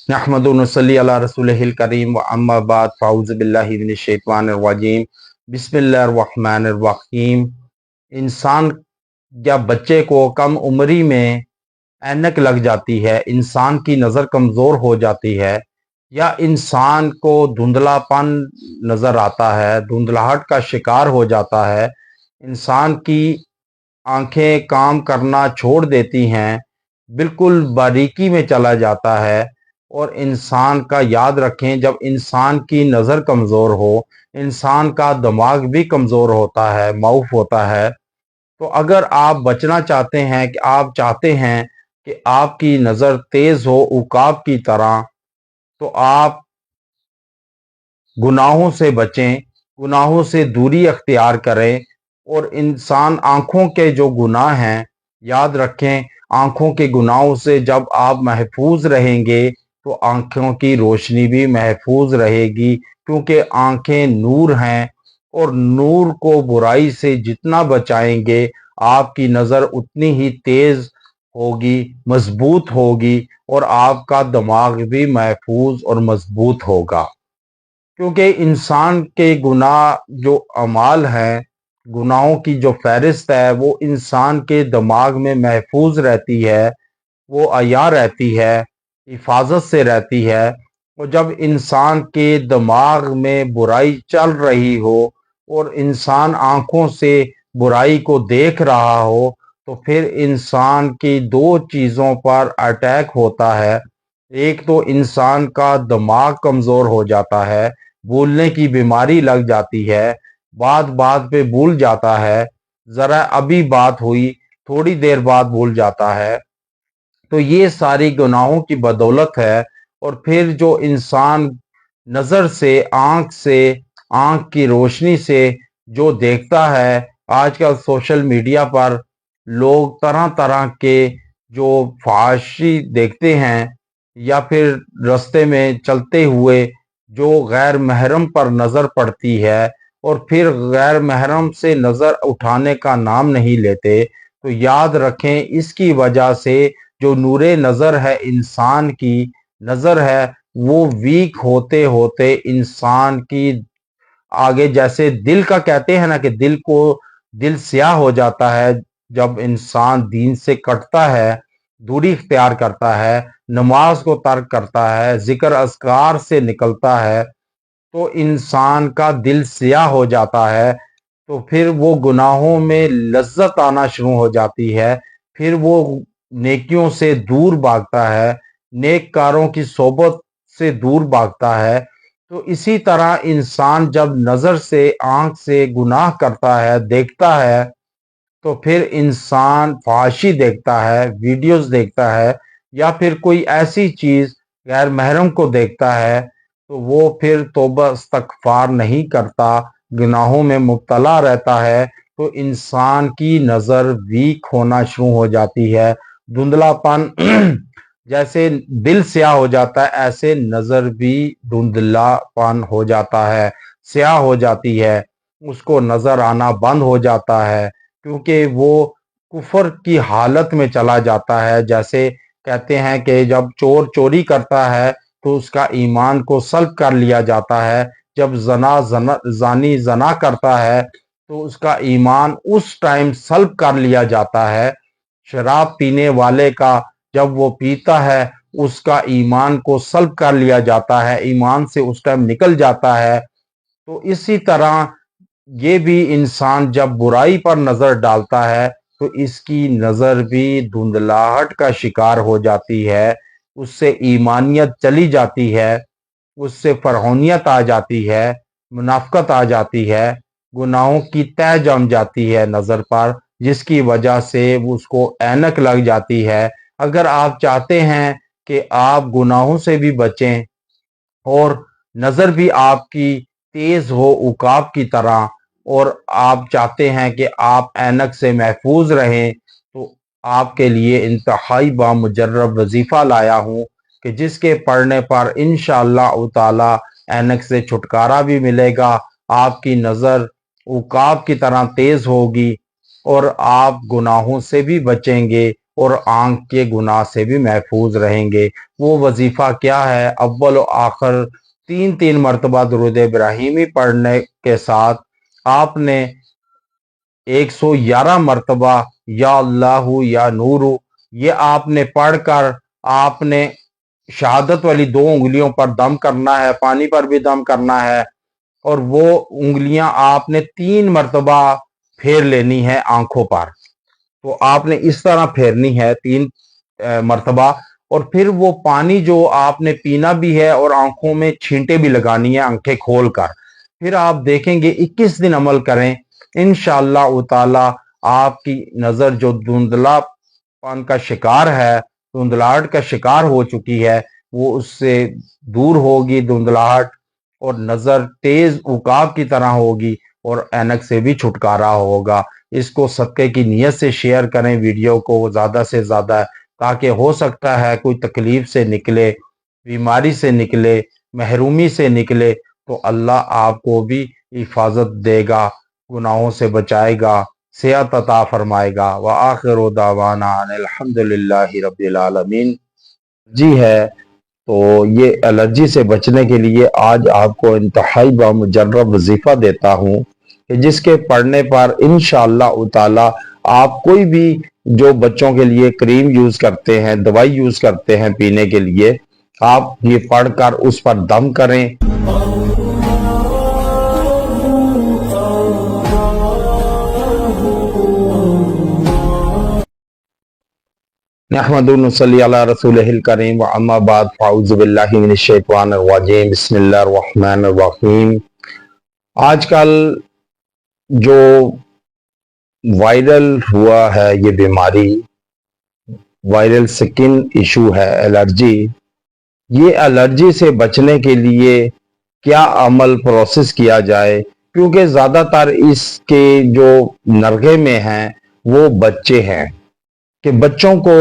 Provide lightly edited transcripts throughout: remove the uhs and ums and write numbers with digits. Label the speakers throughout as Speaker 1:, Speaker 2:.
Speaker 1: نحمد و نصلی علی رسولہ الکریم و اما بعد فاعوذ باللہ من الشیطان الرجیم بسم اللہ الرحمن الرحیم۔ انسان یا بچے کو کم عمری میں اینک لگ جاتی ہے، انسان کی نظر کمزور ہو جاتی ہے، یا انسان کو دھندلا پن نظر آتا ہے، دھندلاہٹ کا شکار ہو جاتا ہے، انسان کی آنکھیں کام کرنا چھوڑ دیتی ہیں، بالکل باریکی میں چلا جاتا ہے، اور انسان کا یاد رکھیں جب انسان کی نظر کمزور ہو، انسان کا دماغ بھی کمزور ہوتا ہے، معاف ہوتا ہے۔ تو اگر آپ بچنا چاہتے ہیں کہ آپ چاہتے ہیں کہ آپ کی نظر تیز ہو عقاب کی طرح، تو آپ گناہوں سے بچیں، گناہوں سے دوری اختیار کریں، اور انسان آنکھوں کے جو گناہ ہیں یاد رکھیں، آنکھوں کے گناہوں سے جب آپ محفوظ رہیں گے تو آنکھوں کی روشنی بھی محفوظ رہے گی، کیونکہ آنکھیں نور ہیں، اور نور کو برائی سے جتنا بچائیں گے آپ کی نظر اتنی ہی تیز ہوگی، مضبوط ہوگی، اور آپ کا دماغ بھی محفوظ اور مضبوط ہوگا۔ کیونکہ انسان کے گناہ جو اعمال ہیں، گناہوں کی جو فہرست ہے، وہ انسان کے دماغ میں محفوظ رہتی ہے، وہ عیاں رہتی ہے، حفاظت سے رہتی ہے۔ اور جب انسان کے دماغ میں برائی چل رہی ہو اور انسان آنکھوں سے برائی کو دیکھ رہا ہو، تو پھر انسان کی دو چیزوں پر اٹیک ہوتا ہے۔ ایک تو انسان کا دماغ کمزور ہو جاتا ہے، بھولنے کی بیماری لگ جاتی ہے، بات بات پہ بھول جاتا ہے، ذرا ابھی بات ہوئی تھوڑی دیر بعد بھول جاتا ہے۔ تو یہ ساری گناہوں کی بدولت ہے۔ اور پھر جو انسان نظر سے، آنکھ کی روشنی سے جو دیکھتا ہے، آج کل سوشل میڈیا پر لوگ طرح طرح کے جو فحاشی دیکھتے ہیں، یا پھر رستے میں چلتے ہوئے جو غیر محرم پر نظر پڑتی ہے، اور پھر غیر محرم سے نظر اٹھانے کا نام نہیں لیتے، تو یاد رکھیں اس کی وجہ سے جو نور نظر ہے، انسان کی نظر ہے، وہ ویک ہوتے ہوتے انسان کی آگے، جیسے دل کا کہتے ہیں نا کہ دل سیاہ ہو جاتا ہے جب انسان دین سے کٹتا ہے، دوری اختیار کرتا ہے، نماز کو ترک کرتا ہے، ذکر اذکار سے نکلتا ہے، تو انسان کا دل سیاہ ہو جاتا ہے۔ تو پھر وہ گناہوں میں لذت آنا شروع ہو جاتی ہے، پھر وہ نیکیوں سے دور بھاگتا ہے، نیک کاروں کی صحبت سے دور بھاگتا ہے۔ تو اسی طرح انسان جب نظر سے، آنکھ سے گناہ کرتا ہے، دیکھتا ہے، تو پھر انسان فحاشی دیکھتا ہے، ویڈیوز دیکھتا ہے، یا پھر کوئی ایسی چیز غیر محرم کو دیکھتا ہے، تو وہ پھر توبہ استغفار نہیں کرتا، گناہوں میں مبتلا رہتا ہے، تو انسان کی نظر ویک ہونا شروع ہو جاتی ہے، دھندلا پن جیسے دل سیاہ ہو جاتا ہے، ایسے نظر بھی دھندلا پن ہو جاتا ہے، سیاہ ہو جاتی ہے، اس کو نظر آنا بند ہو جاتا ہے، کیونکہ وہ کفر کی حالت میں چلا جاتا ہے۔ جیسے کہتے ہیں کہ جب چور چوری کرتا ہے تو اس کا ایمان کو سلب کر لیا جاتا ہے، جب زانی زنا کرتا ہے تو اس کا ایمان اس ٹائم سلب کر لیا جاتا ہے۔ شراب پینے والے کا جب وہ پیتا ہے، اس کا ایمان کو سلب کر لیا جاتا ہے، ایمان سے اس ٹائم نکل جاتا ہے۔ تو اسی طرح یہ بھی انسان جب برائی پر نظر ڈالتا ہے تو اس کی نظر بھی دھندلاہٹ کا شکار ہو جاتی ہے، اس سے ایمانیت چلی جاتی ہے، اس سے فرعونیت آ جاتی ہے، منافقت آ جاتی ہے، گناہوں کی تہ جم جاتی ہے نظر پر، جس کی وجہ سے اس کو اینک لگ جاتی ہے۔ اگر آپ چاہتے ہیں کہ آپ گناہوں سے بھی بچیں اور نظر بھی آپ کی تیز ہو عقاب کی طرح، اور آپ چاہتے ہیں کہ آپ اینک سے محفوظ رہیں، تو آپ کے لیے انتہائی بامجرب وظیفہ لایا ہوں کہ جس کے پڑھنے پر انشاءاللہ تعالی اینک سے چھٹکارا بھی ملے گا، آپ کی نظر عقاب کی طرح تیز ہوگی، اور آپ گناہوں سے بھی بچیں گے اور آنکھ کے گناہ سے بھی محفوظ رہیں گے۔ وہ وظیفہ کیا ہے؟ اول و آخر تین مرتبہ درود ابراہیمی پڑھنے کے ساتھ آپ نے 111 مرتبہ یا اللہ یا نور، یہ آپ نے پڑھ کر آپ نے شہادت والی 2 انگلیوں پر دم کرنا ہے، پانی پر بھی دم کرنا ہے، اور وہ انگلیاں آپ نے 3 مرتبہ پھیر لینی ہے آنکھوں پر۔ تو آپ نے اس طرح پھیرنی ہے 3 مرتبہ، اور پھر وہ پانی جو آپ نے پینا بھی ہے اور آنکھوں میں چھینٹے بھی لگانی ہے آنکھیں کھول کر۔ پھر آپ دیکھیں گے 21 دن عمل کریں، انشاءاللہ تعالی آپ کی نظر جو دھندلا پن کا شکار ہے، دھندلاہٹ کا شکار ہو چکی ہے، وہ اس سے دور ہوگی دھندلاہٹ، اور نظر تیز عقاب کی طرح ہوگی، اور اینک سے بھی چھٹکارا ہوگا۔ اس کو صدقے کی نیت سے شیئر کریں ویڈیو کو زیادہ سے زیادہ، تاکہ ہو سکتا ہے کوئی تکلیف سے نکلے، بیماری سے نکلے، محرومی سے نکلے، تو اللہ آپ کو بھی حفاظت دے گا، گناہوں سے بچائے گا، صحت عطا فرمائے گا۔ وآخر دعوانا ان الحمدللہ رب العالمین۔ جی ہے، تو یہ الرجی سے بچنے کے لیے آج آپ کو انتہائی بامجرب وظیفہ دیتا ہوں کہ جس کے پڑھنے پر انشاءاللہ تعالی آپ کوئی بھی جو بچوں کے لیے کریم یوز کرتے ہیں، دوائی یوز کرتے ہیں پینے کے لیے، آپ یہ پڑھ کر اس پر دم کریں۔ نحمد صلی علی رسول الکریم واما بعد فاعوذ باللہ من الشیطان الرجیم بسم اللہ الرحمن الرحیم۔ آج کل جو وائرل ہوا ہے یہ بیماری، وائرل سکن ایشو ہے، الرجی، یہ الرجی سے بچنے کے لیے کیا عمل پروسیس کیا جائے؟ کیونکہ زیادہ تر اس کے جو نرغے میں ہیں وہ بچے ہیں، کہ بچوں کو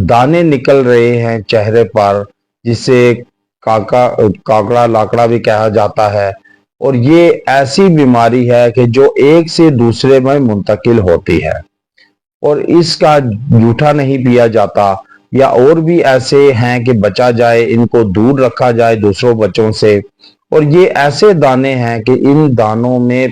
Speaker 1: دانے نکل رہے ہیں چہرے پر، جسے کاکڑا لاکڑا بھی کہا جاتا ہے، اور یہ ایسی بیماری ہے کہ جو ایک سے دوسرے میں منتقل ہوتی ہے، اور اس کا جھوٹا نہیں پیا جاتا، یا اور بھی ایسے ہیں کہ بچا جائے، ان کو دور رکھا جائے دوسروں بچوں سے۔ اور یہ ایسے دانے ہیں کہ ان دانوں میں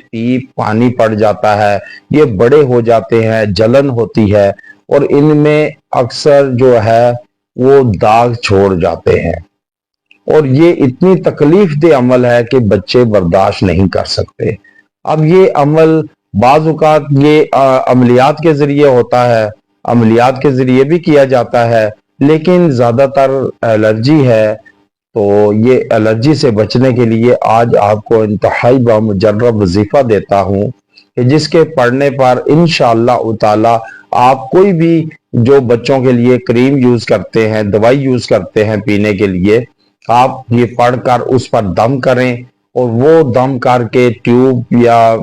Speaker 1: پانی پڑ جاتا ہے، یہ بڑے ہو جاتے ہیں، جلن ہوتی ہے، اور ان میں اکثر جو ہے وہ داغ چھوڑ جاتے ہیں، اور یہ اتنی تکلیف دہ عمل ہے کہ بچے برداشت نہیں کر سکتے۔ اب یہ عمل بعض اوقات یہ عملیات کے ذریعے ہوتا ہے، عملیات کے ذریعے بھی کیا جاتا ہے، لیکن زیادہ تر الرجی ہے، تو یہ الرجی سے بچنے کے لیے آج آپ کو انتہائی بامجرب وظیفہ دیتا ہوں کہ جس کے پڑھنے پر انشاءاللہ تعالی آپ کوئی بھی جو بچوں کے لیے کریم یوز کرتے ہیں، دوائی یوز کرتے ہیں پینے کے لیے، آپ یہ پڑھ کر اس پر دم کریں، اور وہ دم کر کے ٹیوب یا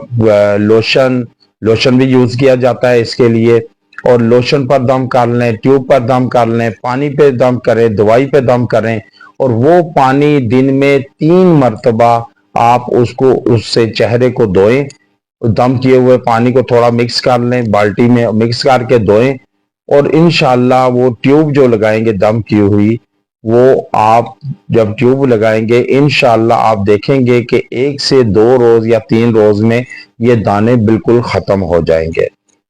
Speaker 1: لوشن بھی یوز کیا جاتا ہے اس کے لیے، اور لوشن پر دم کر لیں، ٹیوب پر دم کر لیں، پانی پہ دم کریں، دوائی پہ دم کریں، اور وہ پانی دن میں 3 مرتبہ آپ اس سے چہرے کو دھوئیں، دم کیے ہوئے پانی کو تھوڑا مکس کر لیں، بالٹی میں مکس کر کے دھوئیں، اور انشاءاللہ وہ ٹیوب جو لگائیں گے دم کی ہوئی، وہ آپ جب ٹیوب لگائیں گے انشاءاللہ آپ دیکھیں گے کہ 1 سے 2 روز یا 3 روز میں یہ دانے بالکل ختم ہو جائیں گے۔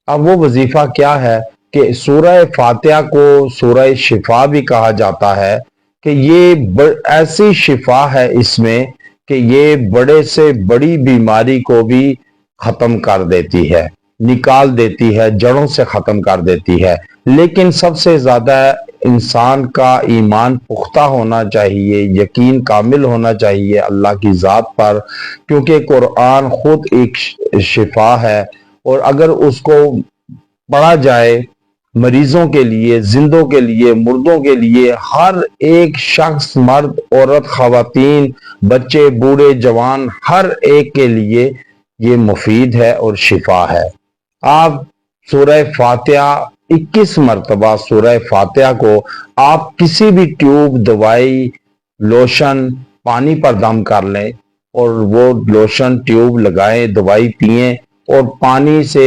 Speaker 1: اب وہ وظیفہ کیا ہے کہ سورہ فاتحہ کو سورہ شفا بھی کہا جاتا ہے، کہ یہ ایسی شفا ہے اس میں کہ یہ بڑے سے بڑی بیماری کو بھی ختم کر دیتی ہے، نکال دیتی ہے، جڑوں سے ختم کر دیتی ہے۔ لیکن سب سے زیادہ انسان کا ایمان پختہ ہونا چاہیے، یقین کامل ہونا چاہیے اللہ کی ذات پر، کیونکہ قرآن خود ایک شفا ہے، اور اگر اس کو پڑھا جائے مریضوں کے لیے، زندوں کے لیے، مردوں کے لیے، ہر ایک شخص، مرد، عورت، خواتین، بچے، بوڑھے، جوان، ہر ایک کے لیے یہ مفید ہے اور شفا ہے۔ آپ سورہ فاتحہ 21 مرتبہ سورہ فاتحہ کو آپ کسی بھی ٹیوب، دوائی، لوشن، پانی پر دم کر لیں، اور وہ لوشن ٹیوب لگائیں، دوائی پئیں، اور پانی سے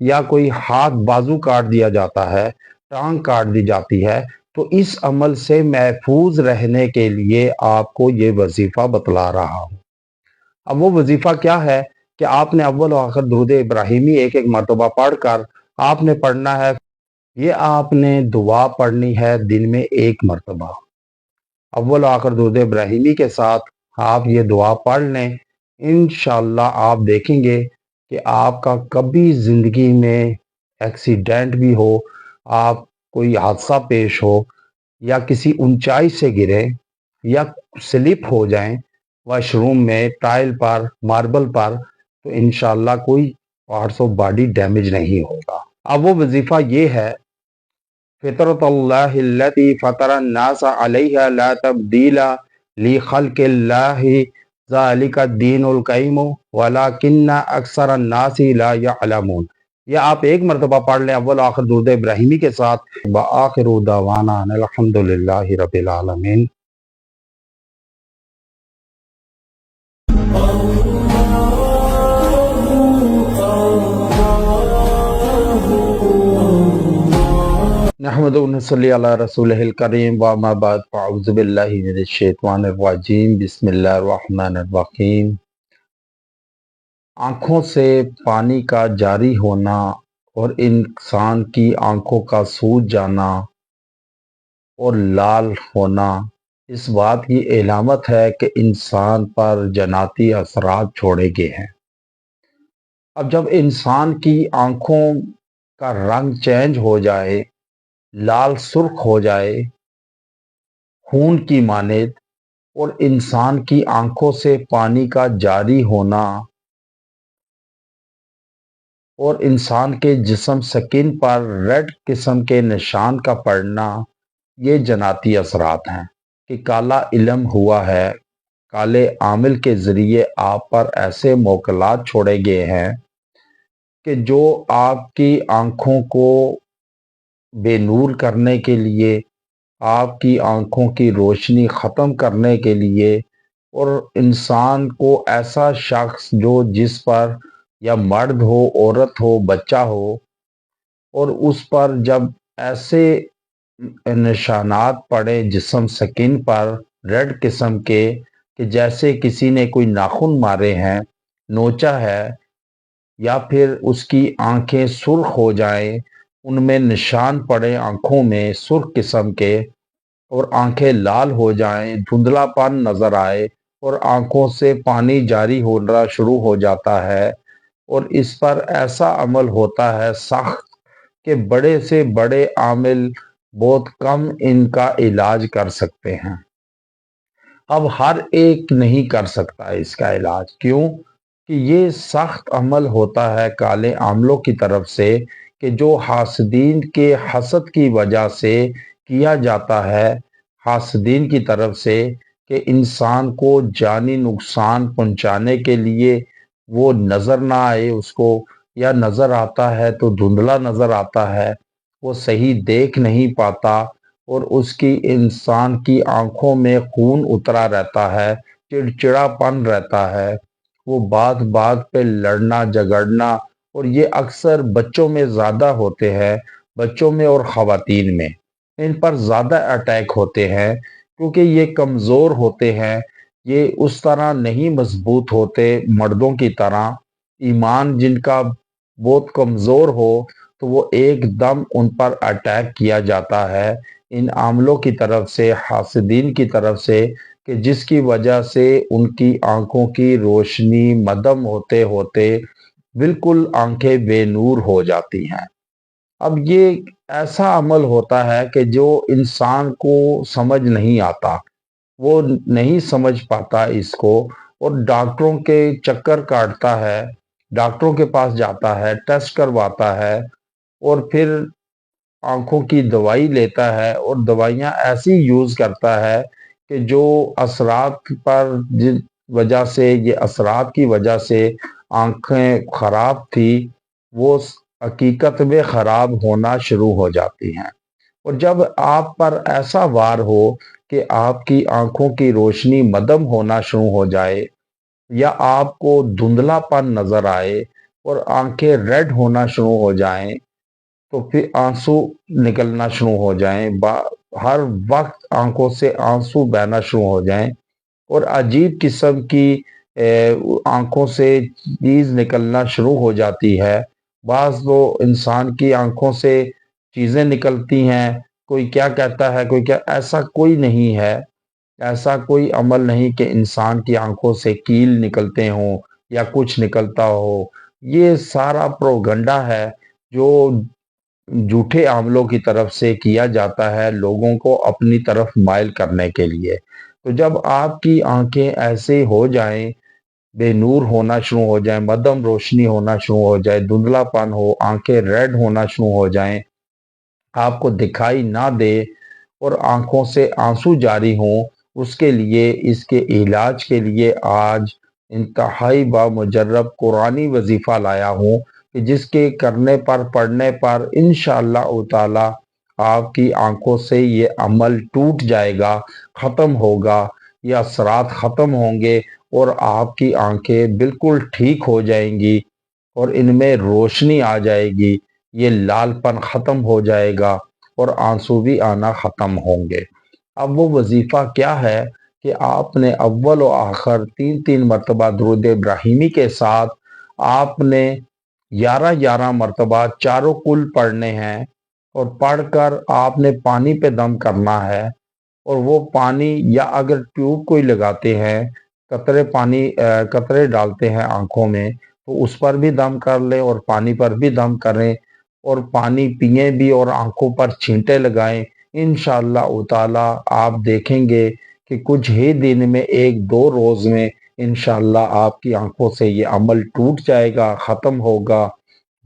Speaker 1: یا کوئی ہاتھ بازو کاٹ دیا جاتا ہے، ٹانگ کاٹ دی جاتی ہے، تو اس عمل سے محفوظ رہنے کے لیے آپ کو یہ وظیفہ بتلا رہا ہوں۔ اب وہ وظیفہ کیا ہے کہ آپ نے اول و آخر درود ابراہیمی ایک ایک مرتبہ پڑھ کر آپ نے پڑھنا ہے۔ یہ آپ نے دعا پڑھنی ہے دن میں ایک مرتبہ، اول و آخر درود ابراہیمی کے ساتھ آپ یہ دعا پڑھ لیں، انشاءاللہ آپ دیکھیں گے کہ آپ کا کبھی زندگی میں ایکسیڈنٹ بھی ہو، آپ کوئی حادثہ پیش ہو، یا کسی اونچائی سے گریں، یا سلپ ہو جائیں واش روم میں، ٹائل پر، ماربل پر، تو انشاءاللہ کوئی پارٹس آف باڈی ڈیمیج نہیں ہوگا۔ اب وہ وظیفہ یہ ہے، فطرت اللہ التي فطر الناس علیہ لا تبدیل لخلق اللہ ذالک الدین القیم ولکن اکثر الناس لا یعلمون۔ یہ آپ ایک مرتبہ پڑھ لیں اول آخر درود ابراہیمی کے ساتھ۔ وآخر دعوانا ان الحمد للہ رب العالمین۔ نحمد و نصلی علی رسول الکریم وما بعد فاعوذ باللہ من الشیطان الرجیم بسم اللہ الرحمن الرحیم۔ آنکھوں سے پانی کا جاری ہونا اور انسان کی آنکھوں کا سوج جانا اور لال ہونا اس بات کی علامت ہے کہ انسان پر جناتی اثرات چھوڑے گئے ہیں۔ اب جب انسان کی آنکھوں کا رنگ چینج ہو جائے، لال سرخ ہو جائے خون کی مانند، اور انسان کی آنکھوں سے پانی کا جاری ہونا اور انسان کے جسم سکن پر ریڈ قسم کے نشان کا پڑنا، یہ جناتی اثرات ہیں کہ کالا علم ہوا ہے، کالے عامل کے ذریعے آپ پر ایسے موکلات چھوڑے گئے ہیں کہ جو آپ کی آنکھوں کو بے نور کرنے کے لیے، آپ کی آنکھوں کی روشنی ختم کرنے کے لیے، اور انسان کو ایسا شخص جو جس پر یا مرد ہو، عورت ہو، بچہ ہو، اور اس پر جب ایسے نشانات پڑے جسم سکن پر ریڈ قسم کے کہ جیسے کسی نے کوئی ناخن مارے ہیں، نوچا ہے، یا پھر اس کی آنکھیں سرخ ہو جائیں، ان میں نشان پڑے آنکھوں میں سرخ قسم کے، اور آنکھیں لال ہو جائیں، دھندلا پن نظر آئے، اور آنکھوں سے پانی جاری ہونا شروع ہو جاتا ہے، اور اس پر ایسا عمل ہوتا ہے سخت کہ بڑے سے بڑے عامل بہت کم ان کا علاج کر سکتے ہیں۔ اب ہر ایک نہیں کر سکتا اس کا علاج، کیوں کہ یہ سخت عمل ہوتا ہے کالے عاملوں کی طرف سے، کہ جو حاسدین کے حسد کی وجہ سے کیا جاتا ہے، حاسدین کی طرف سے، کہ انسان کو جانی نقصان پہنچانے کے لیے وہ نظر نہ آئے اس کو، یا نظر آتا ہے تو دھندلا نظر آتا ہے، وہ صحیح دیکھ نہیں پاتا، اور اس کی انسان کی آنکھوں میں خون اترا رہتا ہے، چڑچڑا پن رہتا ہے، وہ بات بات پہ لڑنا جھگڑنا، اور یہ اکثر بچوں میں زیادہ ہوتے ہیں، بچوں میں اور خواتین میں ان پر زیادہ اٹیک ہوتے ہیں، کیونکہ یہ کمزور ہوتے ہیں، یہ اس طرح نہیں مضبوط ہوتے مردوں کی طرح، ایمان جن کا بہت کمزور ہو تو وہ ایک دم ان پر اٹیک کیا جاتا ہے ان عاملوں کی طرف سے، حاسدین کی طرف سے، کہ جس کی وجہ سے ان کی آنکھوں کی روشنی مدھم ہوتے ہوتے بالکل آنکھیں بے نور ہو جاتی ہیں۔ اب یہ ایسا عمل ہوتا ہے کہ جو انسان کو سمجھ نہیں آتا، وہ نہیں سمجھ پاتا اس کو، اور ڈاکٹروں کے چکر کاٹتا ہے، ڈاکٹروں کے پاس جاتا ہے، ٹیسٹ کرواتا ہے، اور پھر آنکھوں کی دوائی لیتا ہے، اور دوائیاں ایسی یوز کرتا ہے کہ جو اثرات پر جن وجہ سے، یہ اثرات کی وجہ سے آنکھیں خراب تھی، وہ حقیقت میں خراب ہونا شروع ہو جاتی ہیں۔ اور جب آپ پر ایسا وار ہو کہ آپ کی آنکھوں کی روشنی مدھم ہونا شروع ہو جائے، یا آپ کو دھندلا پن نظر آئے، اور آنکھیں ریڈ ہونا شروع ہو جائیں تو پھر آنسو نکلنا شروع ہو جائیں، ہر وقت آنکھوں سے آنسو بہنا شروع ہو جائیں اور عجیب قسم کی آنکھوں سے چیز نکلنا شروع ہو جاتی ہے۔ بعض تو انسان کی آنکھوں سے چیزیں نکلتی ہیں، کوئی کیا کہتا ہے، کوئی کیا، ایسا کوئی نہیں ہے، ایسا کوئی عمل نہیں کہ انسان کی آنکھوں سے کیل نکلتے ہوں یا کچھ نکلتا ہو۔ یہ سارا پروگنڈا ہے جو جھوٹے عاملوں کی طرف سے کیا جاتا ہے لوگوں کو اپنی طرف مائل کرنے کے لیے۔ تو جب آپ کی آنکھیں ایسے ہو جائیں، بے نور ہونا شروع ہو جائیں، مدھم روشنی ہونا شروع ہو جائے، دھندلا پن ہو، آنکھیں ریڈ ہونا شروع ہو جائیں، آپ کو دکھائی نہ دے اور آنکھوں سے آنسو جاری ہوں، اس کے لیے، اس کے علاج کے لیے آج انتہائی بامجرب قرآنی وظیفہ لایا ہوں کہ جس کے کرنے پر، پڑھنے پر انشاءاللہ تعالی آپ کی آنکھوں سے یہ عمل ٹوٹ جائے گا، ختم ہوگا، یہ اثرات ختم ہوں گے اور آپ کی آنکھیں بالکل ٹھیک ہو جائیں گی اور ان میں روشنی آ جائے گی، یہ لال پن ختم ہو جائے گا اور آنسو بھی آنا ختم ہوں گے۔ اب وہ وظیفہ کیا ہے کہ آپ نے اول و آخر 3 مرتبہ درود ابراہیمی کے ساتھ آپ نے 11 مرتبہ چاروں کل پڑھنے ہیں اور پڑھ کر آپ نے پانی پہ دم کرنا ہے اور وہ پانی، یا اگر ٹیوب کوئی لگاتے ہیں، قطرے ڈالتے ہیں آنکھوں میں، تو اس پر بھی دم کر لیں اور پانی پر بھی دم کریں اور پانی پئیں بھی اور آنکھوں پر چھینٹے لگائیں۔ انشاءاللہ تعالی آپ دیکھیں گے کہ کچھ ہی دن میں، 1-2 روز میں انشاءاللہ آپ کی آنکھوں سے یہ عمل ٹوٹ جائے گا، ختم ہوگا،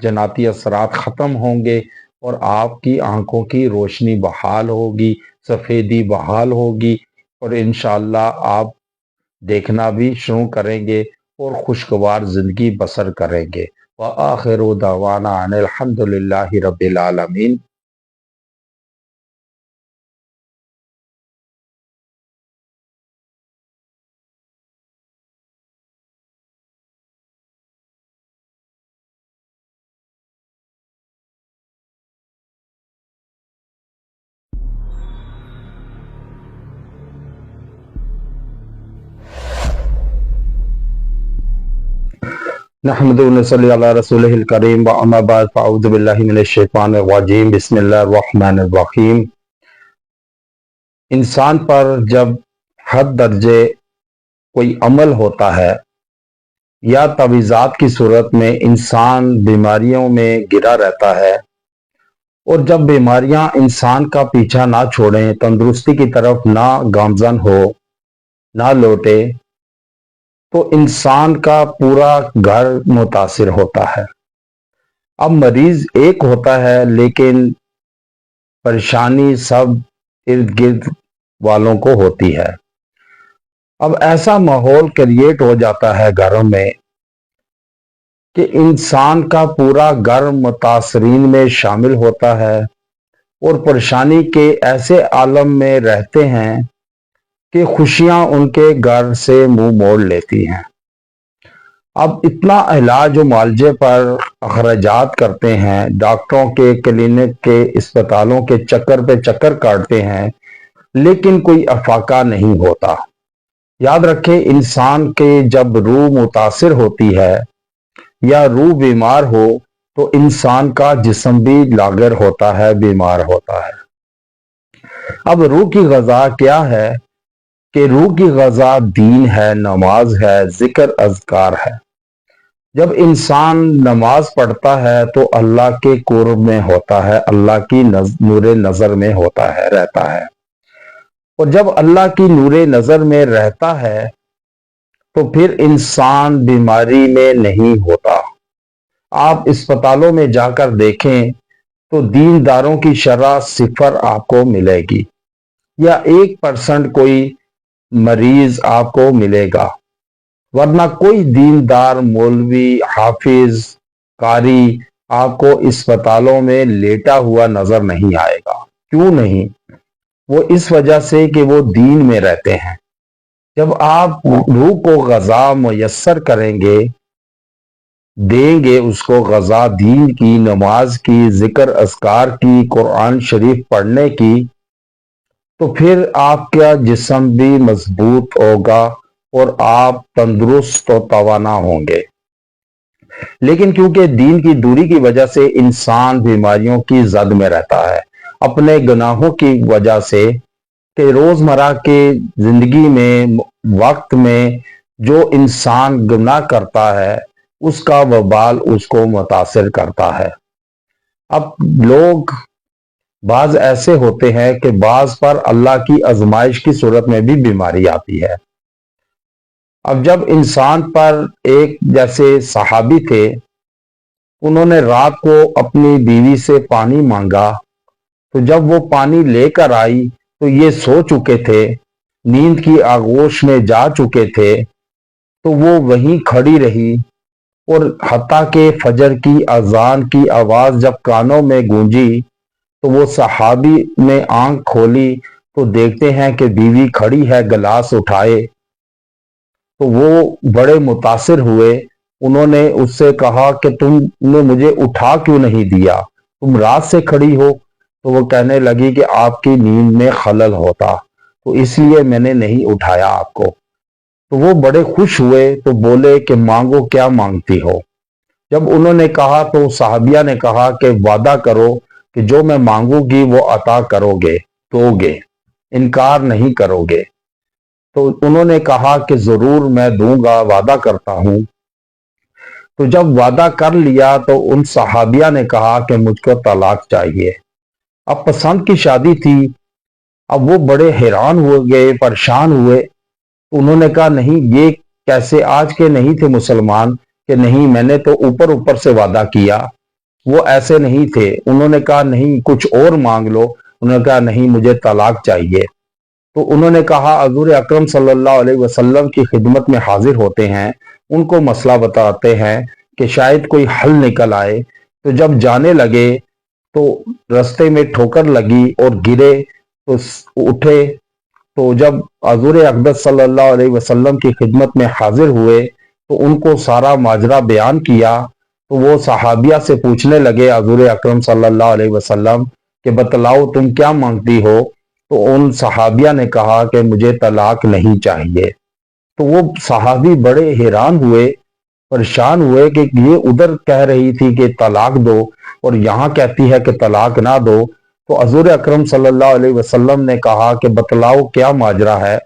Speaker 1: جناتی اثرات ختم ہوں گے اور آپ کی آنکھوں کی روشنی بحال ہوگی، سفیدی بحال ہوگی اور انشاءاللہ آپ دیکھنا بھی شروع کریں گے اور خوشگوار زندگی بسر کریں گے۔ وآخر دعوانا ان الحمد للہ رب العالمین۔ نحمد و نصلی علی رسولہ الکریم واما بعد فاعوذ باللہ من الشیطان الرجیم بسم اللہ الرحمن الرحیم۔ انسان پر جب حد درجے کوئی عمل ہوتا ہے یا تعویذات کی صورت میں انسان بیماریوں میں گرا رہتا ہے اور جب بیماریاں انسان کا پیچھا نہ چھوڑیں، تندرستی کی طرف نہ گامزن ہو، نہ لوٹے، تو انسان کا پورا گھر متاثر ہوتا ہے۔ اب مریض ایک ہوتا ہے لیکن پریشانی سب ارد گرد والوں کو ہوتی ہے۔ اب ایسا ماحول کریٹ ہو جاتا ہے گھروں میں کہ انسان کا پورا گھر متاثرین میں شامل ہوتا ہے اور پریشانی کے ایسے عالم میں رہتے ہیں کہ خوشیاں ان کے گھر سے منہ موڑ لیتی ہیں۔ اب اتنا علاج و معالجے پر اخراجات کرتے ہیں، ڈاکٹروں کے، کلینک کے، اسپتالوں کے چکر پہ چکر کاٹتے ہیں، لیکن کوئی افاقہ نہیں ہوتا۔ یاد رکھیں، انسان کے جب روح متاثر ہوتی ہے یا روح بیمار ہو تو انسان کا جسم بھی لاغر ہوتا ہے، بیمار ہوتا ہے۔ اب روح کی غذا کیا ہے؟ کہ روح کی غذا دین ہے، نماز ہے، ذکر اذکار ہے۔ جب انسان نماز پڑھتا ہے تو اللہ کے قرب میں ہوتا ہے، اللہ کی نور نظر میں ہوتا ہے، رہتا ہے، اور جب اللہ کی نور نظر میں رہتا ہے تو پھر انسان بیماری میں نہیں ہوتا۔ آپ اسپتالوں میں جا کر دیکھیں تو دینداروں کی شرح 0 آپ کو ملے گی یا 1% کوئی مریض آپ کو ملے گا، ورنہ کوئی دیندار، مولوی، حافظ، قاری آپ کو اسپتالوں میں لیٹا ہوا نظر نہیں آئے گا۔ کیوں نہیں؟ وہ اس وجہ سے کہ وہ دین میں رہتے ہیں۔ جب آپ روح کو غذا میسر کریں گے دیں گے اس کو غذا دین کی، نماز کی، ذکر اذکار کی، قرآن شریف پڑھنے کی، تو پھر آپ کا جسم بھی مضبوط ہوگا اور آپ تندرست و توانا ہوں گے۔ لیکن کیونکہ دین کی دوری کی وجہ سے انسان بیماریوں کی زد میں رہتا ہے، اپنے گناہوں کی وجہ سے، کہ روزمرہ کے زندگی میں، وقت میں جو انسان گناہ کرتا ہے اس کا وبال اس کو متاثر کرتا ہے۔ اب لوگ بعض ایسے ہوتے ہیں کہ بعض پر اللہ کی آزمائش کی صورت میں بھی بیماری آتی ہے۔ اب جب انسان پر ایک جیسے صحابی تھے، انہوں نے رات کو اپنی بیوی سے پانی مانگا، تو جب وہ پانی لے کر آئی تو یہ سو چکے تھے، نیند کی آغوش میں جا چکے تھے، تو وہ وہیں کھڑی رہی، اور حتیٰ کہ فجر کی اذان کی آواز جب کانوں میں گونجی تو وہ صحابی نے آنکھ کھولی تو دیکھتے ہیں کہ بیوی کھڑی ہے گلاس اٹھائے، تو وہ بڑے متاثر ہوئے۔ انہوں نے اس سے کہا کہ تم نے مجھے اٹھا کیوں نہیں دیا، تم رات سے کھڑی ہو؟ تو وہ کہنے لگی کہ آپ کی نیند میں خلل ہوتا تو اس لیے میں نے نہیں اٹھایا آپ کو۔ تو وہ بڑے خوش ہوئے، تو بولے کہ مانگو، کیا مانگتی ہو؟ جب انہوں نے کہا تو صحابیہ نے کہا کہ وعدہ کرو کہ جو میں مانگوں گی وہ عطا کرو گے، دو گے، انکار نہیں کرو گے۔ تو انہوں نے کہا کہ ضرور میں دوں گا، وعدہ کرتا ہوں۔ تو جب وعدہ کر لیا تو ان صحابیہ نے کہا کہ مجھ کو طلاق چاہیے۔ اب پسند کی شادی تھی، اب وہ بڑے حیران ہو گئے، پریشان ہوئے۔ انہوں نے کہا نہیں، یہ کیسے؟ آج کے نہیں تھے مسلمان کہ نہیں میں نے تو اوپر اوپر سے وعدہ کیا، وہ ایسے نہیں تھے۔ انہوں نے کہا نہیں، کچھ اور مانگ لو۔ انہوں نے کہا نہیں، مجھے طلاق چاہیے۔ تو انہوں نے کہا حضور اکرم صلی اللہ علیہ وسلم کی خدمت میں حاضر ہوتے ہیں، ان کو مسئلہ بتاتے ہیں کہ شاید کوئی حل نکل آئے۔ تو جب جانے لگے تو رستے میں ٹھوکر لگی اور گرے، تو اٹھے، تو جب حضور اقدس صلی اللہ علیہ وسلم کی خدمت میں حاضر ہوئے تو ان کو سارا ماجرا بیان کیا۔ تو وہ صحابیہ سے پوچھنے لگے حضور اکرم صلی اللہ علیہ وسلم کہ بتلاؤ تم کیا مانگتی ہو؟ تو ان صحابیہ نے کہا کہ مجھے طلاق نہیں چاہیے۔ تو وہ صحابی بڑے حیران ہوئے، پریشان ہوئے کہ یہ ادھر کہہ رہی تھی کہ طلاق دو اور یہاں کہتی ہے کہ طلاق نہ دو۔ تو حضور اکرم صلی اللہ علیہ وسلم نے کہا کہ بتلاؤ کیا ماجرا ہے؟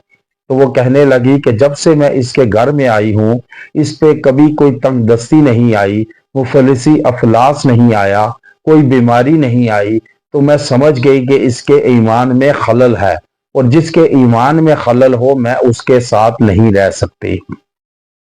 Speaker 1: تو وہ کہنے لگی کہ جب سے میں اس کے گھر میں آئی ہوں، اس پہ کبھی کوئی تنگ دستی نہیں آئی، مفلسی افلاس نہیں آیا، کوئی بیماری نہیں آئی، تو میں سمجھ گئی کہ اس کے ایمان میں خلل ہے، اور جس کے ایمان میں خلل ہو میں اس کے ساتھ نہیں رہ سکتی۔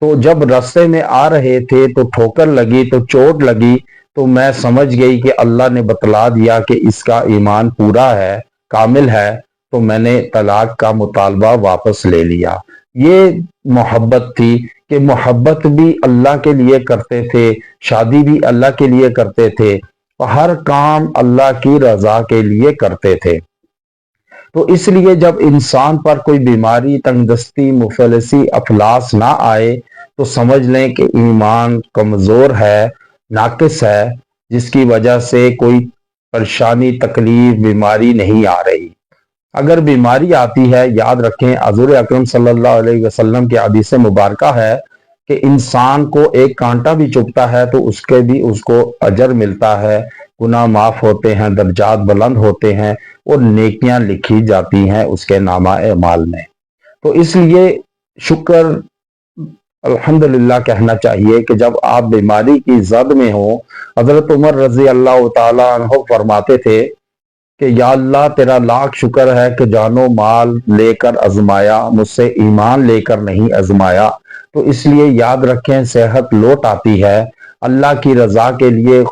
Speaker 1: تو جب راستے میں آ رہے تھے تو ٹھوکر لگی، تو چوٹ لگی، تو میں سمجھ گئی کہ اللہ نے بتلا دیا کہ اس کا ایمان پورا ہے، کامل ہے، تو میں نے طلاق کا مطالبہ واپس لے لیا۔ یہ محبت تھی کہ محبت بھی اللہ کے لیے کرتے تھے، شادی بھی اللہ کے لیے کرتے تھے، ہر کام اللہ کی رضا کے لیے کرتے تھے۔ تو اس لیے جب انسان پر کوئی بیماری، تنگ دستی، مفلسی، افلاس نہ آئے تو سمجھ لیں کہ ایمان کمزور ہے، ناقص ہے، جس کی وجہ سے کوئی پریشانی، تکلیف، بیماری نہیں آ رہی۔ اگر بیماری آتی ہے، یاد رکھیں حضور اکرم صلی اللہ علیہ وسلم کی حدیث مبارکہ ہے کہ انسان کو ایک کانٹا بھی چبھتا ہے تو اس کے بھی اس کو اجر ملتا ہے، گناہ معاف ہوتے ہیں، درجات بلند ہوتے ہیں، اور نیکیاں لکھی جاتی ہیں اس کے نامہ اعمال میں۔ تو اس لیے شکر الحمدللہ کہنا چاہیے کہ جب آپ بیماری کی زد میں ہوں، حضرت عمر رضی اللہ تعالیٰ عنہ فرماتے تھے کہ یا اللہ تیرا لاکھ شکر ہے کہ جان و مال لے کر آزمایا، مجھ سے ایمان لے کر نہیں آزمایا۔ تو اس لیے یاد رکھیں صحت لوٹ آتی ہے، اللہ کی رضا کے لیے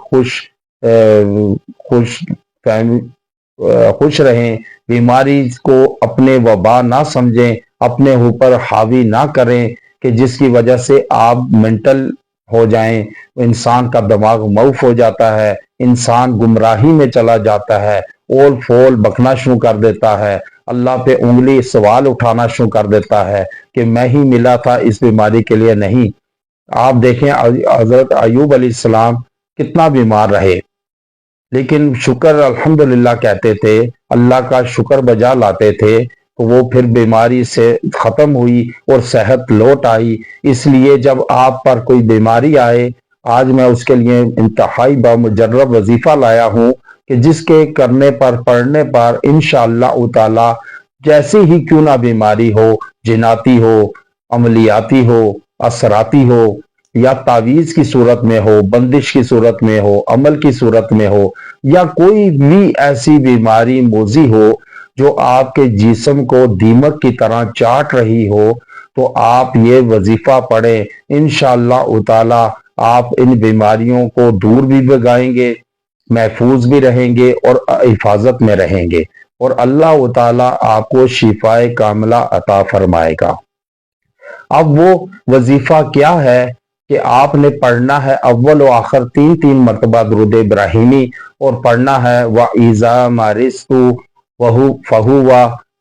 Speaker 1: خوش رہیں، بیماری کو اپنے وبا نہ سمجھیں، اپنے اوپر حاوی نہ کریں کہ جس کی وجہ سے آپ منٹل ہو جائیں، انسان کا دماغ موف ہو جاتا ہے، انسان گمراہی میں چلا جاتا ہے، اول فول بکنا شروع کر دیتا ہے، اللہ پہ انگلی سوال اٹھانا شروع کر دیتا ہے کہ میں ہی ملا تھا اس بیماری کے لیے، نہیں، آپ دیکھیں حضرت ایوب علیہ السلام کتنا بیمار رہے، لیکن شکر الحمدللہ کہتے تھے، اللہ کا شکر بجا لاتے تھے، تو وہ پھر بیماری سے ختم ہوئی اور صحت لوٹ آئی۔ اس لیے جب آپ پر کوئی بیماری آئے، آج میں اس کے لیے انتہائی بامجرب وظیفہ لایا ہوں کہ جس کے کرنے پر پڑھنے پر انشاءاللہ تعالی جیسی ہی کیوں نہ بیماری ہو، جناتی ہو، عملیاتی ہو، اثراتی ہو، یا تعویذ کی صورت میں ہو، بندش کی صورت میں ہو، عمل کی صورت میں ہو، یا کوئی بھی ایسی بیماری موذی ہو جو آپ کے جسم کو دیمک کی طرح چاٹ رہی ہو، تو آپ یہ وظیفہ پڑھیں، انشاءاللہ تعالی آپ ان بیماریوں کو دور بھی بھگائیں گے، محفوظ بھی رہیں گے اور حفاظت میں رہیں گے، اور اللہ تعالی آپ کو شفاء کاملہ عطا فرمائے گا۔ اب وہ وظیفہ کیا ہے کہ آپ نے پڑھنا ہے اول و آخر تین مرتبہ درود ابراہیمی، اور پڑھنا ہے وَإِذَا مَرِضْتُ فَهُوَ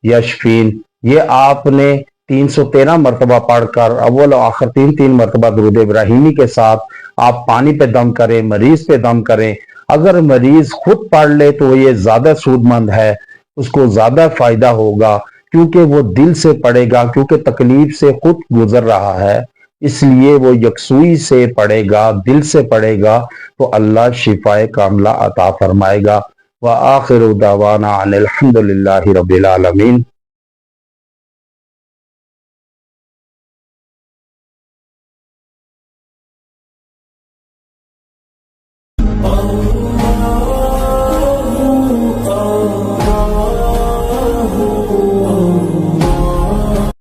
Speaker 1: يَشْفِينِ۔ یہ آپ نے 313 مرتبہ پڑھ کر اول و آخر تین مرتبہ درود ابراہیمی کے ساتھ آپ پانی پہ دم کریں، مریض پہ دم کریں۔ اگر مریض خود پڑھ لے تو یہ زیادہ سود مند ہے، اس کو زیادہ فائدہ ہوگا، کیونکہ وہ دل سے پڑھے گا، کیونکہ تکلیف سے خود گزر رہا ہے، اس لیے وہ یکسوئی سے پڑھے گا، دل سے پڑھے گا، تو اللہ شفاء کاملہ عطا فرمائے گا۔ وآخر دعوانا ان الحمد للہ رب العالمین۔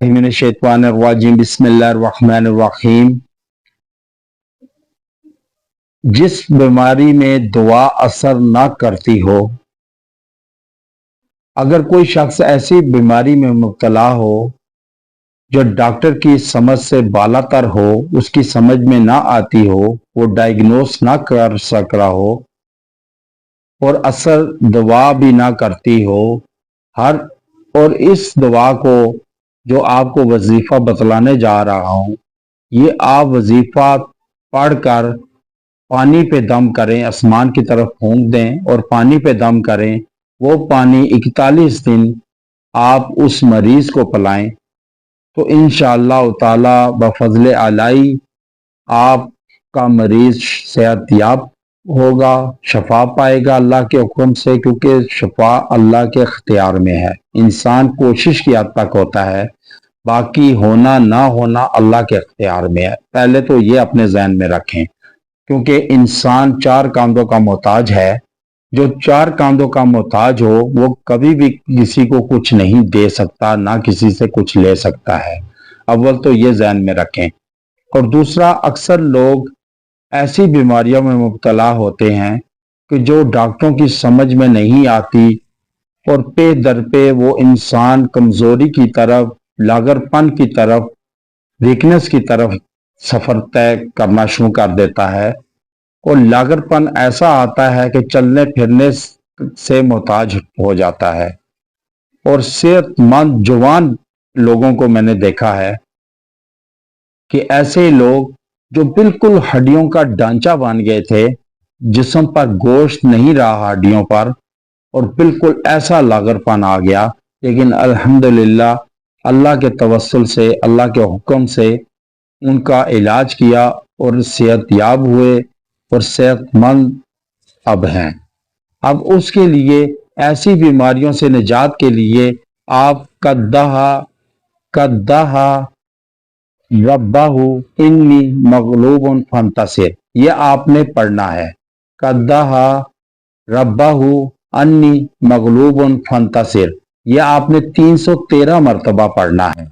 Speaker 1: من الشیطان الرجیم، بسم اللہ الرحمن الرحیم۔ جس بیماری میں دعا اثر نہ کرتی ہو، اگر کوئی شخص ایسی بیماری میں مبتلا ہو جو ڈاکٹر کی سمجھ سے بالا تر ہو، اس کی سمجھ میں نہ آتی ہو، وہ ڈائیگنوس نہ کر سک رہا ہو، اور اثر دعا بھی نہ کرتی ہو، اور اس دعا کو جو آپ کو وظیفہ بتلانے جا رہا ہوں، یہ آپ وظیفہ پڑھ کر پانی پہ دم کریں، آسمان کی طرف پھونک دیں اور پانی پہ دم کریں، وہ پانی 41 دن آپ اس مریض کو پلائیں، تو انشاءاللہ تعالی بفضل الہی آپ کا مریض صحت یاب ہوگا، شفا پائے گا اللہ کے حکم سے، کیونکہ شفا اللہ کے اختیار میں ہے، انسان کوشش کی حد تک ہوتا ہے، باقی ہونا نہ ہونا اللہ کے اختیار میں ہے۔ پہلے تو یہ اپنے ذہن میں رکھیں، کیونکہ انسان 4 کاندوں کا محتاج ہے، جو 4 کاندوں کا محتاج ہو وہ کبھی بھی کسی کو کچھ نہیں دے سکتا، نہ کسی سے کچھ لے سکتا ہے۔ اول تو یہ ذہن میں رکھیں، اور دوسرا، اکثر لوگ ایسی بیماریوں میں مبتلا ہوتے ہیں کہ جو ڈاکٹروں کی سمجھ میں نہیں آتی، اور پہ در پہ وہ انسان کمزوری کی طرف، لاغر پن کی طرف، ویکنس کی طرف سفر طے کرنا شروع کر دیتا ہے، اور لاغر پن ایسا آتا ہے کہ چلنے پھرنے سے محتاج ہو جاتا ہے۔ اور صحت مند جوان لوگوں کو میں نے دیکھا ہے کہ ایسے لوگ جو بالکل ہڈیوں کا ڈھانچہ بن گئے تھے، جسم پر گوشت نہیں رہا ہڈیوں پر، اور بالکل ایسا لاغر پن آ گیا، لیکن الحمدللہ اللہ کے توسل سے، اللہ کے حکم سے ان کا علاج کیا اور صحت یاب ہوئے اور صحت مند اب ہیں۔ اب اس کے لیے ایسی بیماریوں سے نجات کے لیے آپ قدہا ربہ انی مغلوب فانتصر، یہ آپ نے پڑھنا ہے، قدہا ربہ انی مغلوب فانتصر، یہ آپ نے 313 مرتبہ پڑھنا ہے،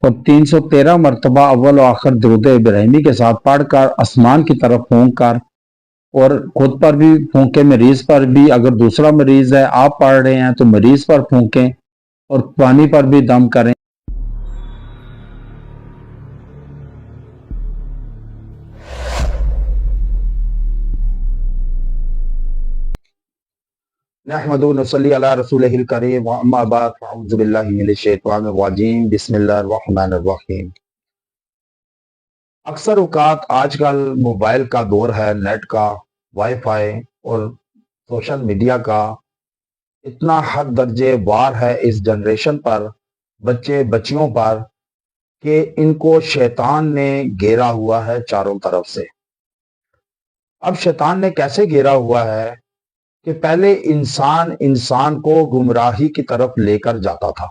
Speaker 1: اور 313 مرتبہ اول و آخر درود ابراہیمی کے ساتھ پڑھ کر آسمان کی طرف پھونک کر، اور خود پر بھی پھونکیں، مریض پر بھی، اگر دوسرا مریض ہے آپ پڑھ رہے ہیں تو مریض پر پھونکیں، اور پانی پر بھی دم کریں۔ نحمد و نصلی علی رسولہ الکریم، واما بعد فاعوذ باللہ من الشیطان الرجیم، بسم اللہ الرحمن الرحیم۔ اکثر اوقات آج کل موبائل کا دور ہے، نیٹ کا، وائی فائی اور سوشل میڈیا کا اتنا حد درجے وار ہے اس جنریشن پر، بچے بچیوں پر، کہ ان کو شیطان نے گھیرا ہوا ہے چاروں طرف سے۔ اب شیطان نے کیسے گھیرا ہوا ہے کہ پہلے انسان کو گمراہی کی طرف لے کر جاتا تھا،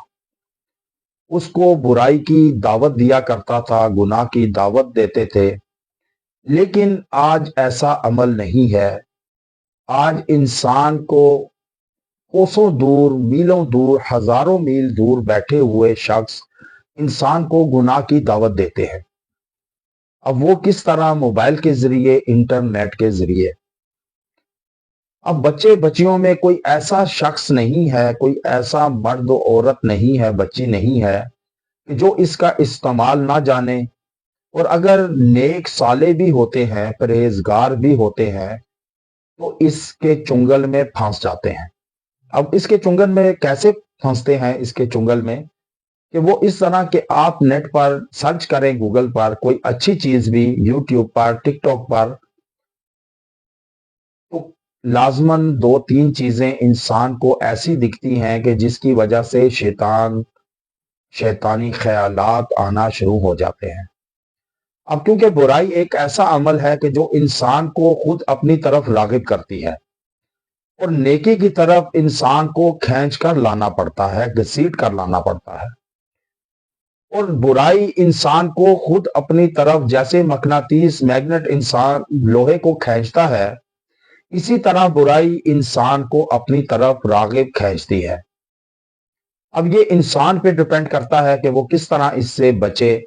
Speaker 1: اس کو برائی کی دعوت دیا کرتا تھا، گناہ کی دعوت دیتے تھے، لیکن آج ایسا عمل نہیں ہے۔ آج انسان کو کوسوں دور، میلوں دور، ہزاروں میل دور بیٹھے ہوئے شخص انسان کو گناہ کی دعوت دیتے ہیں۔ اب وہ کس طرح؟ موبائل کے ذریعے، انٹرنیٹ کے ذریعے۔ اب بچے بچیوں میں کوئی ایسا شخص نہیں ہے، کوئی ایسا مرد و عورت نہیں ہے، بچی نہیں ہے کہ جو اس کا استعمال نہ جانے، اور اگر نیک صالح بھی ہوتے ہیں، پرہیزگار بھی ہوتے ہیں، تو اس کے چنگل میں پھنس جاتے ہیں۔ اب اس کے چنگل میں کیسے پھنستے ہیں؟ اس کے چنگل میں کہ وہ اس طرح کہ آپ نیٹ پر سرچ کریں، گوگل پر کوئی اچھی چیز بھی، یوٹیوب پر، ٹک ٹاک پر، تو لازماً دو تین چیزیں انسان کو ایسی دکھتی ہیں کہ جس کی وجہ سے شیطانی خیالات آنا شروع ہو جاتے ہیں۔ اب کیونکہ برائی ایک ایسا عمل ہے کہ جو انسان کو خود اپنی طرف راغب کرتی ہے، اور نیکی کی طرف انسان کو کھینچ کر لانا پڑتا ہے، گھسیٹ کر لانا پڑتا ہے، اور برائی انسان کو خود اپنی طرف، جیسے مقناطیس میگنیٹ انسان لوہے کو کھینچتا ہے، اسی طرح برائی انسان کو اپنی طرف راغب کھینچتی ہے۔ اب یہ انسان پہ ڈیپینڈ کرتا ہے کہ وہ کس طرح اس سے بچے،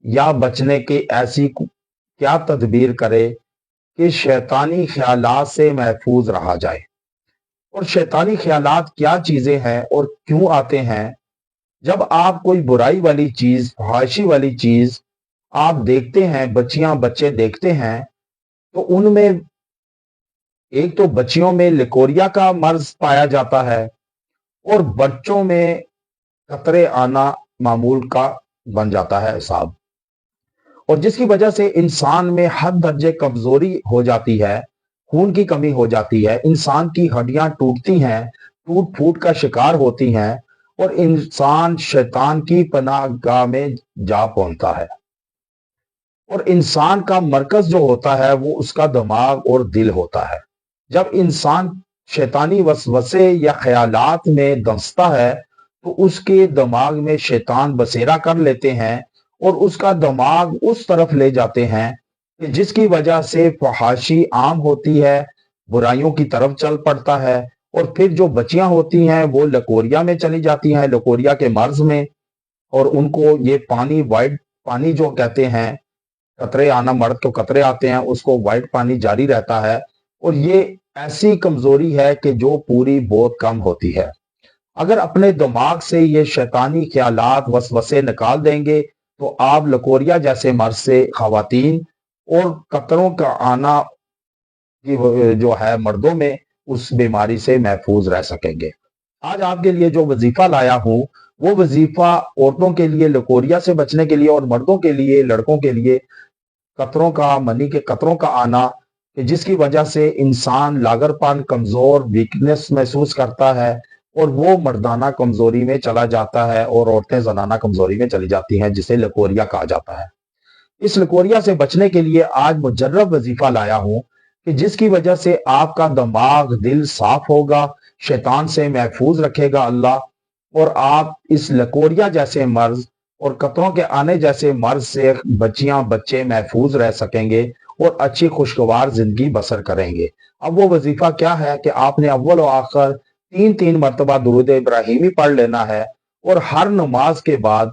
Speaker 1: یا بچنے کی ایسی کیا تدبیر کرے کہ شیطانی خیالات سے محفوظ رہا جائے۔ اور شیطانی خیالات کیا چیزیں ہیں اور کیوں آتے ہیں؟ جب آپ کوئی برائی والی چیز، فحاشی والی چیز آپ دیکھتے ہیں، بچیاں بچے دیکھتے ہیں، تو ان میں ایک تو بچیوں میں لکوریا کا مرض پایا جاتا ہے، اور بچوں میں قطرے آنا معمول کا بن جاتا ہے حساب، اور جس کی وجہ سے انسان میں حد درجے کمزوری ہو جاتی ہے، خون کی کمی ہو جاتی ہے، انسان کی ہڈیاں ٹوٹتی ہیں، ٹوٹ پھوٹ کا شکار ہوتی ہیں، اور انسان شیطان کی پناہ گاہ میں جا پہنچتا ہے۔ اور انسان کا مرکز جو ہوتا ہے وہ اس کا دماغ اور دل ہوتا ہے۔ جب انسان شیطانی وسوسے یا خیالات میں دھنستا ہے تو اس کے دماغ میں شیطان بسیرا کر لیتے ہیں، اور اس کا دماغ اس طرف لے جاتے ہیں کہ جس کی وجہ سے فحاشی عام ہوتی ہے، برائیوں کی طرف چل پڑتا ہے، اور پھر جو بچیاں ہوتی ہیں وہ لکوریا میں چلی جاتی ہیں، لکوریا کے مرض میں، اور ان کو یہ پانی، وائٹ پانی جو کہتے ہیں، قطرے آنا، مرد کو قطرے آتے ہیں، اس کو وائٹ پانی جاری رہتا ہے، اور یہ ایسی کمزوری ہے کہ جو پوری بہت کم ہوتی ہے۔ اگر اپنے دماغ سے یہ شیطانی خیالات، وسوسے نکال دیں گے تو آپ لکوریا جیسے مرض سے، خواتین اور قطروں کا آنا جو ہے مردوں میں، اس بیماری سے محفوظ رہ سکیں گے۔ آج آپ کے لیے جو وظیفہ لایا ہوں وہ وظیفہ عورتوں کے لیے لکوریا سے بچنے کے لیے، اور مردوں کے لیے، لڑکوں کے لیے قطروں کا، منی کے قطروں کا آنا، کہ جس کی وجہ سے انسان لاغر پن، کمزور، ویکنس محسوس کرتا ہے، اور وہ مردانہ کمزوری میں چلا جاتا ہے، اور عورتیں زنانہ کمزوری میں چلی جاتی ہیں، جسے لکوریا کہا جاتا ہے۔ اس لکوریا سے بچنے کے لیے آج مجرب وظیفہ لایا ہوں کہ جس کی وجہ سے آپ کا دماغ، دل صاف ہوگا، شیطان سے محفوظ رکھے گا اللہ، اور آپ اس لکوریا جیسے مرض اور قطروں کے آنے جیسے مرض سے بچیاں بچے محفوظ رہ سکیں گے، اور اچھی خوشگوار زندگی بسر کریں گے۔ اب وہ وظیفہ کیا ہے کہ آپ نے اول و آخر 3 مرتبہ درود ابراہیمی پڑھ لینا ہے، اور ہر نماز کے بعد،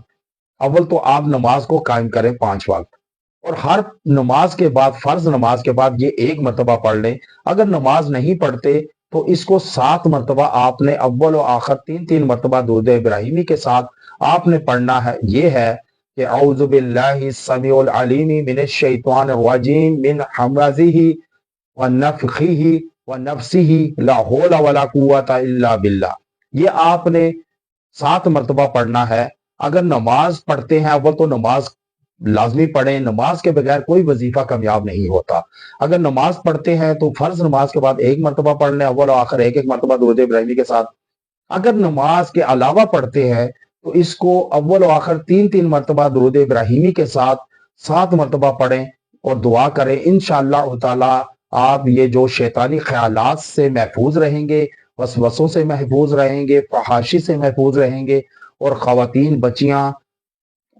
Speaker 1: اول تو آپ نماز کو قائم کریں 5 وقت، اور ہر نماز کے بعد، فرض نماز کے بعد یہ 1 مرتبہ پڑھ لیں۔ اگر نماز نہیں پڑھتے تو اس کو 7 مرتبہ آپ نے اول و آخر 3 مرتبہ درود ابراہیمی کے ساتھ آپ نے پڑھنا ہے۔ یہ ہے کہ اعوذ باللہ السمیع العلیم من الشیطان الرجیم من حمزہ ونفخہ ونفسہ لا حول ولا قوۃ الا باللہ، یہ آپ نے 7 مرتبہ پڑھنا ہے۔ اگر نماز پڑھتے ہیں اول تو نماز لازمی پڑھیں. نماز کے بغیر کوئی وظیفہ کامیاب نہیں ہوتا. اگر نماز پڑھتے ہیں تو فرض نماز کے بعد ایک مرتبہ پڑھ لیں اول و آخر ایک مرتبہ درود ابراہیمی کے ساتھ. اگر نماز کے علاوہ پڑھتے ہیں تو اس کو اول و آخر 3 مرتبہ درود ابراہیمی کے ساتھ 7 مرتبہ پڑھیں اور دعا کریں. انشاءاللہ تعالی آپ یہ جو شیطانی خیالات سے محفوظ رہیں گے، وسوسوں سے محفوظ رہیں گے، فحاشی سے محفوظ رہیں گے، اور خواتین بچیاں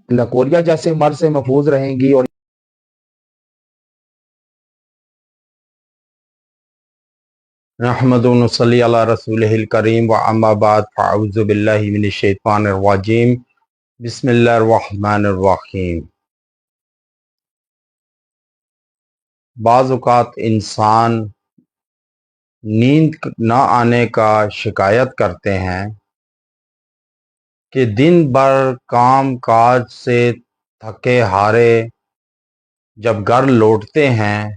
Speaker 1: لکوریا جیسے مرض سے محفوظ رہیں گی. اور نحمد و نصلی علی رسول الکریم و اما بعد فاعوذ باللہ من الشیطان الرجیم بسم اللہ الرحمن الرحیم. بعض اوقات انسان نیند نہ آنے کا شکایت کرتے ہیں کہ دن بھر کام کاج سے تھکے ہارے جب گھر لوٹتے ہیں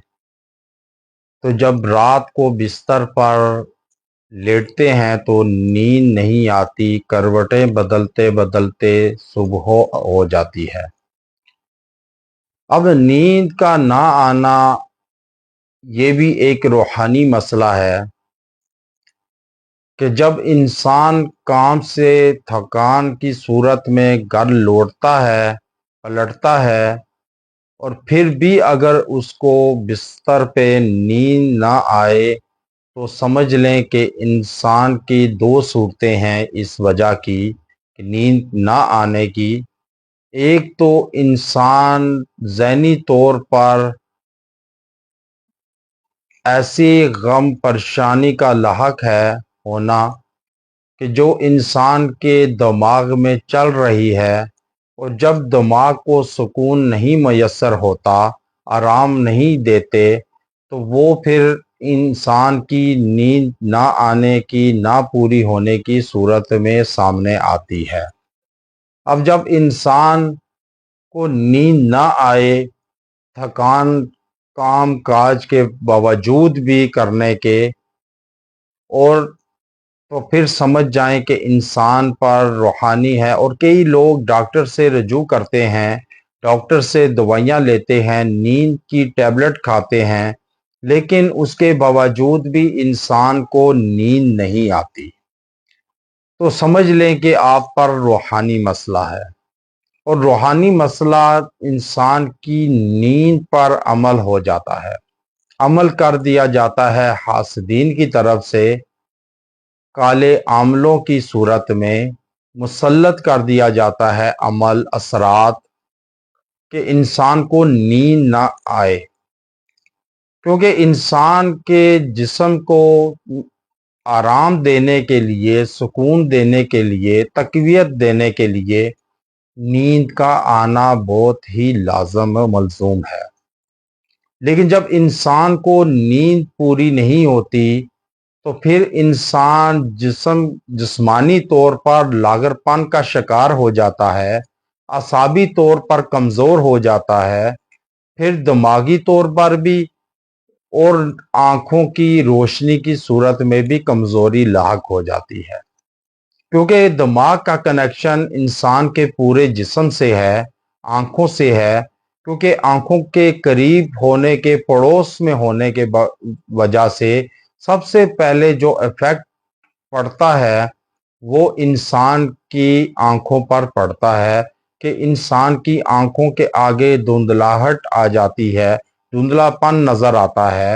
Speaker 1: تو جب رات کو بستر پر لیٹتے ہیں تو نیند نہیں آتی، کروٹیں بدلتے بدلتے صبح ہو جاتی ہے. اب نیند کا نہ آنا یہ بھی ایک روحانی مسئلہ ہے کہ جب انسان کام سے تھکان کی صورت میں گھر لوٹتا ہے، پلٹتا ہے، اور پھر بھی اگر اس کو بستر پہ نیند نہ آئے تو سمجھ لیں کہ انسان کی 2 صورتیں ہیں اس وجہ کی کہ نیند نہ آنے کی. ایک تو انسان ذہنی طور پر ایسی غم پریشانی کا لاحق ہے ہونا کہ جو انسان کے دماغ میں چل رہی ہے، اور جب دماغ کو سکون نہیں میسر ہوتا، آرام نہیں دیتے، تو وہ پھر انسان کی نیند نہ آنے کی، نہ پوری ہونے کی صورت میں سامنے آتی ہے. اب جب انسان کو نیند نہ آئے، تھکان کام کاج کے باوجود بھی کرنے کے، اور تو پھر سمجھ جائیں کہ انسان پر روحانی ہے. اور کئی لوگ ڈاکٹر سے رجوع کرتے ہیں، ڈاکٹر سے دوائیاں لیتے ہیں، نیند کی ٹیبلٹ کھاتے ہیں، لیکن اس کے باوجود بھی انسان کو نیند نہیں آتی، تو سمجھ لیں کہ آپ پر روحانی مسئلہ ہے. اور روحانی مسئلہ انسان کی نیند پر عمل ہو جاتا ہے، عمل کر دیا جاتا ہے حاسدین کی طرف سے، کالے عاملوں کی صورت میں مسلط کر دیا جاتا ہے عمل، اثرات، کہ انسان کو نیند نہ آئے. کیونکہ انسان کے جسم کو آرام دینے کے لیے، سکون دینے کے لیے، تقویت دینے کے لیے نیند کا آنا بہت ہی لازم و ملزوم ہے. لیکن جب انسان کو نیند پوری نہیں ہوتی تو پھر انسان جسمانی طور پر لاغر پن کا شکار ہو جاتا ہے، اعصابی طور پر کمزور ہو جاتا ہے، پھر دماغی طور پر بھی، اور آنکھوں کی روشنی کی صورت میں بھی کمزوری لاحق ہو جاتی ہے. کیونکہ دماغ کا کنیکشن انسان کے پورے جسم سے ہے، آنکھوں سے ہے. کیونکہ آنکھوں کے قریب ہونے کے، پڑوس میں ہونے کے وجہ سے سب سے پہلے جو ایفیکٹ پڑتا ہے وہ انسان کی آنکھوں پر پڑتا ہے، کہ انسان کی آنکھوں کے آگے دھندلاہٹ آ جاتی ہے، دھندلا پن نظر آتا ہے.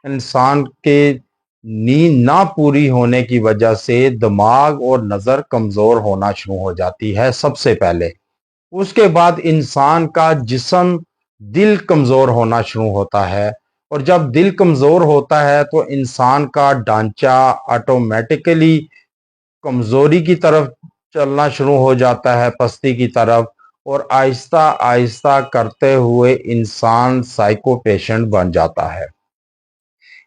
Speaker 1: انسان کے نیند نہ پوری ہونے کی وجہ سے دماغ اور نظر کمزور ہونا شروع ہو جاتی ہے سب سے پہلے. اس کے بعد انسان کا جسم، دل کمزور ہونا شروع ہوتا ہے. اور جب دل کمزور ہوتا ہے تو انسان کا ڈھانچہ آٹومیٹکلی کمزوری کی طرف چلنا شروع ہو جاتا ہے، پستی کی طرف، اور آہستہ آہستہ کرتے ہوئے انسان سائیکو پیشنٹ بن جاتا ہے.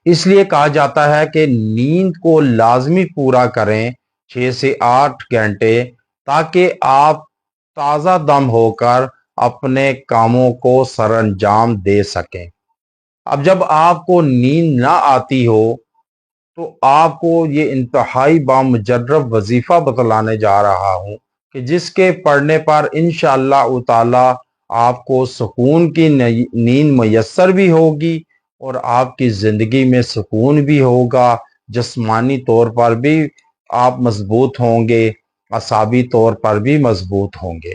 Speaker 1: اس لیے کہا جاتا ہے کہ نیند کو لازمی پورا کریں 6 سے 8 گھنٹے، تاکہ آپ تازہ دم ہو کر اپنے کاموں کو سر انجام دے سکیں. اب جب آپ کو نیند نہ آتی ہو تو آپ کو یہ انتہائی بامجرب وظیفہ بتلانے جا رہا ہوں کہ جس کے پڑھنے پر انشاءاللہ تعالی آپ کو سکون کی نیند میسر بھی ہوگی اور آپ کی زندگی میں سکون بھی ہوگا، جسمانی طور پر بھی آپ مضبوط ہوں گے، اعصابی طور پر بھی مضبوط ہوں گے۔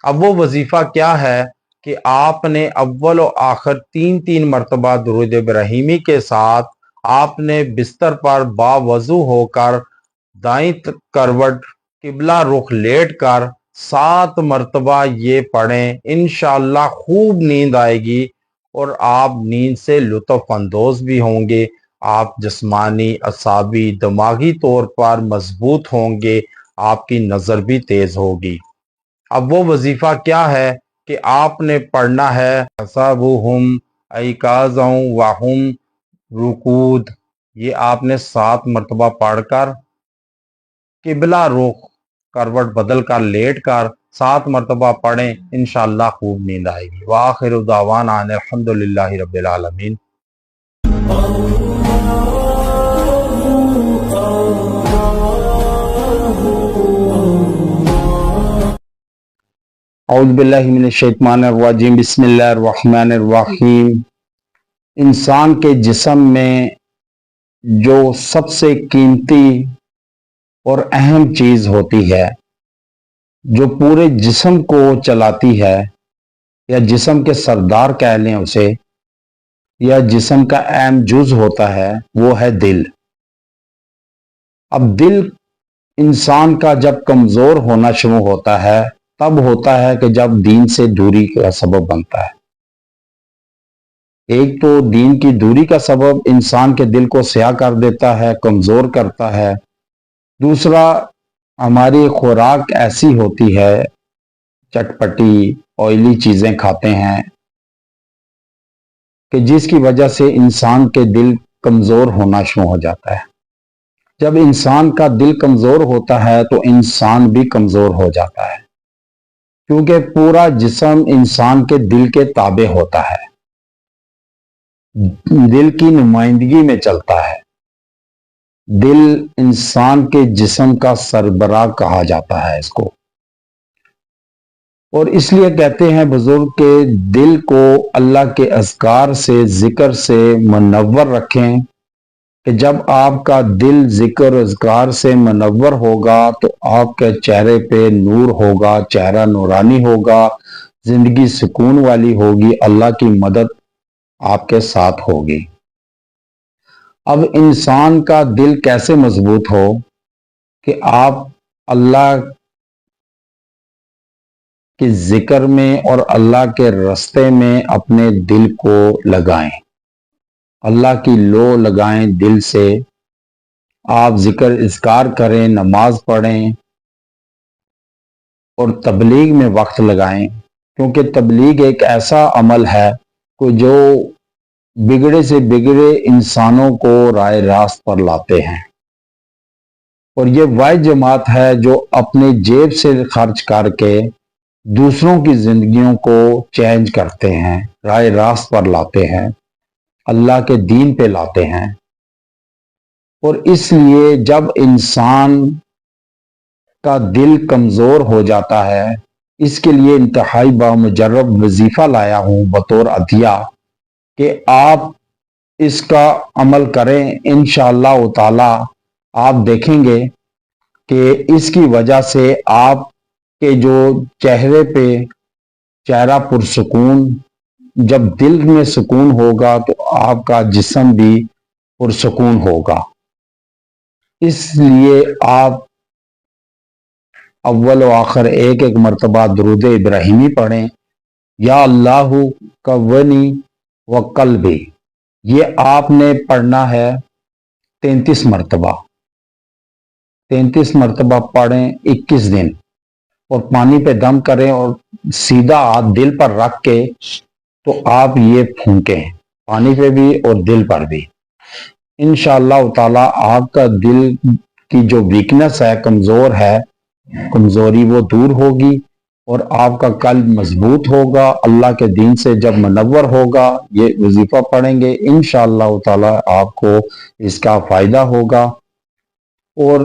Speaker 1: اب وہ وظیفہ کیا ہے کہ آپ نے اول و آخر 3 مرتبہ درود ابراہیمی کے ساتھ آپ نے بستر پر باوضو ہو کر دائیں کروٹ قبلہ رخ لیٹ کر 7 مرتبہ یہ پڑھیں، انشاءاللہ خوب نیند آئے گی اور آپ نیند سے لطف اندوز بھی ہوں گے، آپ جسمانی، اعصابی، دماغی طور پر مضبوط ہوں گے، آپ کی نظر بھی تیز ہوگی۔ اب وہ وظیفہ کیا ہے کہ آپ نے پڑھنا ہے حسابہم ایقاظا وہم رقود، یہ آپ نے 7 مرتبہ پڑھ کر قبلہ رخ کروٹ بدل کر لیٹ کر 7 مرتبہ پڑھیں، انشاءاللہ خوب نیند آئے گی۔ وآخر دعوانا ان الحمدللہ رب العالمین۔ اعوذ باللہ من الشیطان الرجیم، بسم اللہ الرحمن الرحیم۔ انسان کے جسم میں جو سب سے قیمتی اور اہم چیز ہوتی ہے، جو پورے جسم کو چلاتی ہے، یا جسم کے سردار کہہ لیں اسے، یا جسم کا اہم جز ہوتا ہے، وہ ہے دل۔ اب دل انسان کا جب کمزور ہونا شروع ہوتا ہے تب ہوتا ہے کہ جب دین سے دوری کا سبب بنتا ہے۔ ایک تو دین کی دوری کا سبب انسان کے دل کو سیاہ کر دیتا ہے، کمزور کرتا ہے۔ دوسرا، ہماری خوراک ایسی ہوتی ہے، چٹپٹی آئلی چیزیں کھاتے ہیں کہ جس کی وجہ سے انسان کے دل کمزور ہونا شروع ہو جاتا ہے۔ جب انسان کا دل کمزور ہوتا ہے تو انسان بھی کمزور ہو جاتا ہے، کیونکہ پورا جسم انسان کے دل کے تابع ہوتا ہے، دل کی نمائندگی میں چلتا ہے۔ دل انسان کے جسم کا سربراہ کہا جاتا ہے اس کو، اور اس لیے کہتے ہیں بزرگ کہ دل کو اللہ کے اذکار سے، ذکر سے منور رکھیں، کہ جب آپ کا دل ذکر اذکار سے منور ہوگا تو آپ کے چہرے پہ نور ہوگا، چہرہ نورانی ہوگا، زندگی سکون والی ہوگی، اللہ کی مدد آپ کے ساتھ ہوگی۔ اب انسان کا دل کیسے مضبوط ہو کہ آپ اللہ کے ذکر میں اور اللہ کے راستے میں اپنے دل کو لگائیں، اللہ کی لو لگائیں دل سے، آپ ذکر اذکار کریں، نماز پڑھیں اور تبلیغ میں وقت لگائیں، کیونکہ تبلیغ ایک ایسا عمل ہے کہ جو بگڑے سے بگڑے انسانوں کو رائے راست پر لاتے ہیں، اور یہ واحد جماعت ہے جو اپنے جیب سے خرچ کر کے دوسروں کی زندگیوں کو چینج کرتے ہیں، رائے راست پر لاتے ہیں، اللہ کے دین پہ لاتے ہیں۔ اور اس لیے جب انسان کا دل کمزور ہو جاتا ہے، اس کے لیے انتہائی بامجرب وظیفہ لایا ہوں بطور عطیہ کہ آپ اس کا عمل کریں، انشاءاللہ تعالی آپ دیکھیں گے کہ اس کی وجہ سے آپ کے جو چہرے پہ چہرہ پرسکون، جب دل میں سکون ہوگا تو آپ کا جسم بھی پرسکون ہوگا۔ اس لیے آپ اول و آخر ایک مرتبہ درود ابراہیمی پڑھیں، یا اللہ قونی و قلبی، یہ آپ نے پڑھنا ہے 33 مرتبہ، 33 مرتبہ پڑھیں 21 دن، اور پانی پہ دم کریں اور سیدھا ہاتھ دل پر رکھ کے تو آپ یہ پھونکیں، پانی پہ بھی اور دل پر بھی۔ انشاءاللہ تعالی آپ کا دل کی جو ویکنس ہے، کمزور ہے، کمزوری وہ دور ہوگی اور آپ کا قلب مضبوط ہوگا، اللہ کے دین سے جب منور ہوگا، یہ وظیفہ پڑھیں گے انشاءاللہ تعالی آپ کو اس کا فائدہ ہوگا۔ اور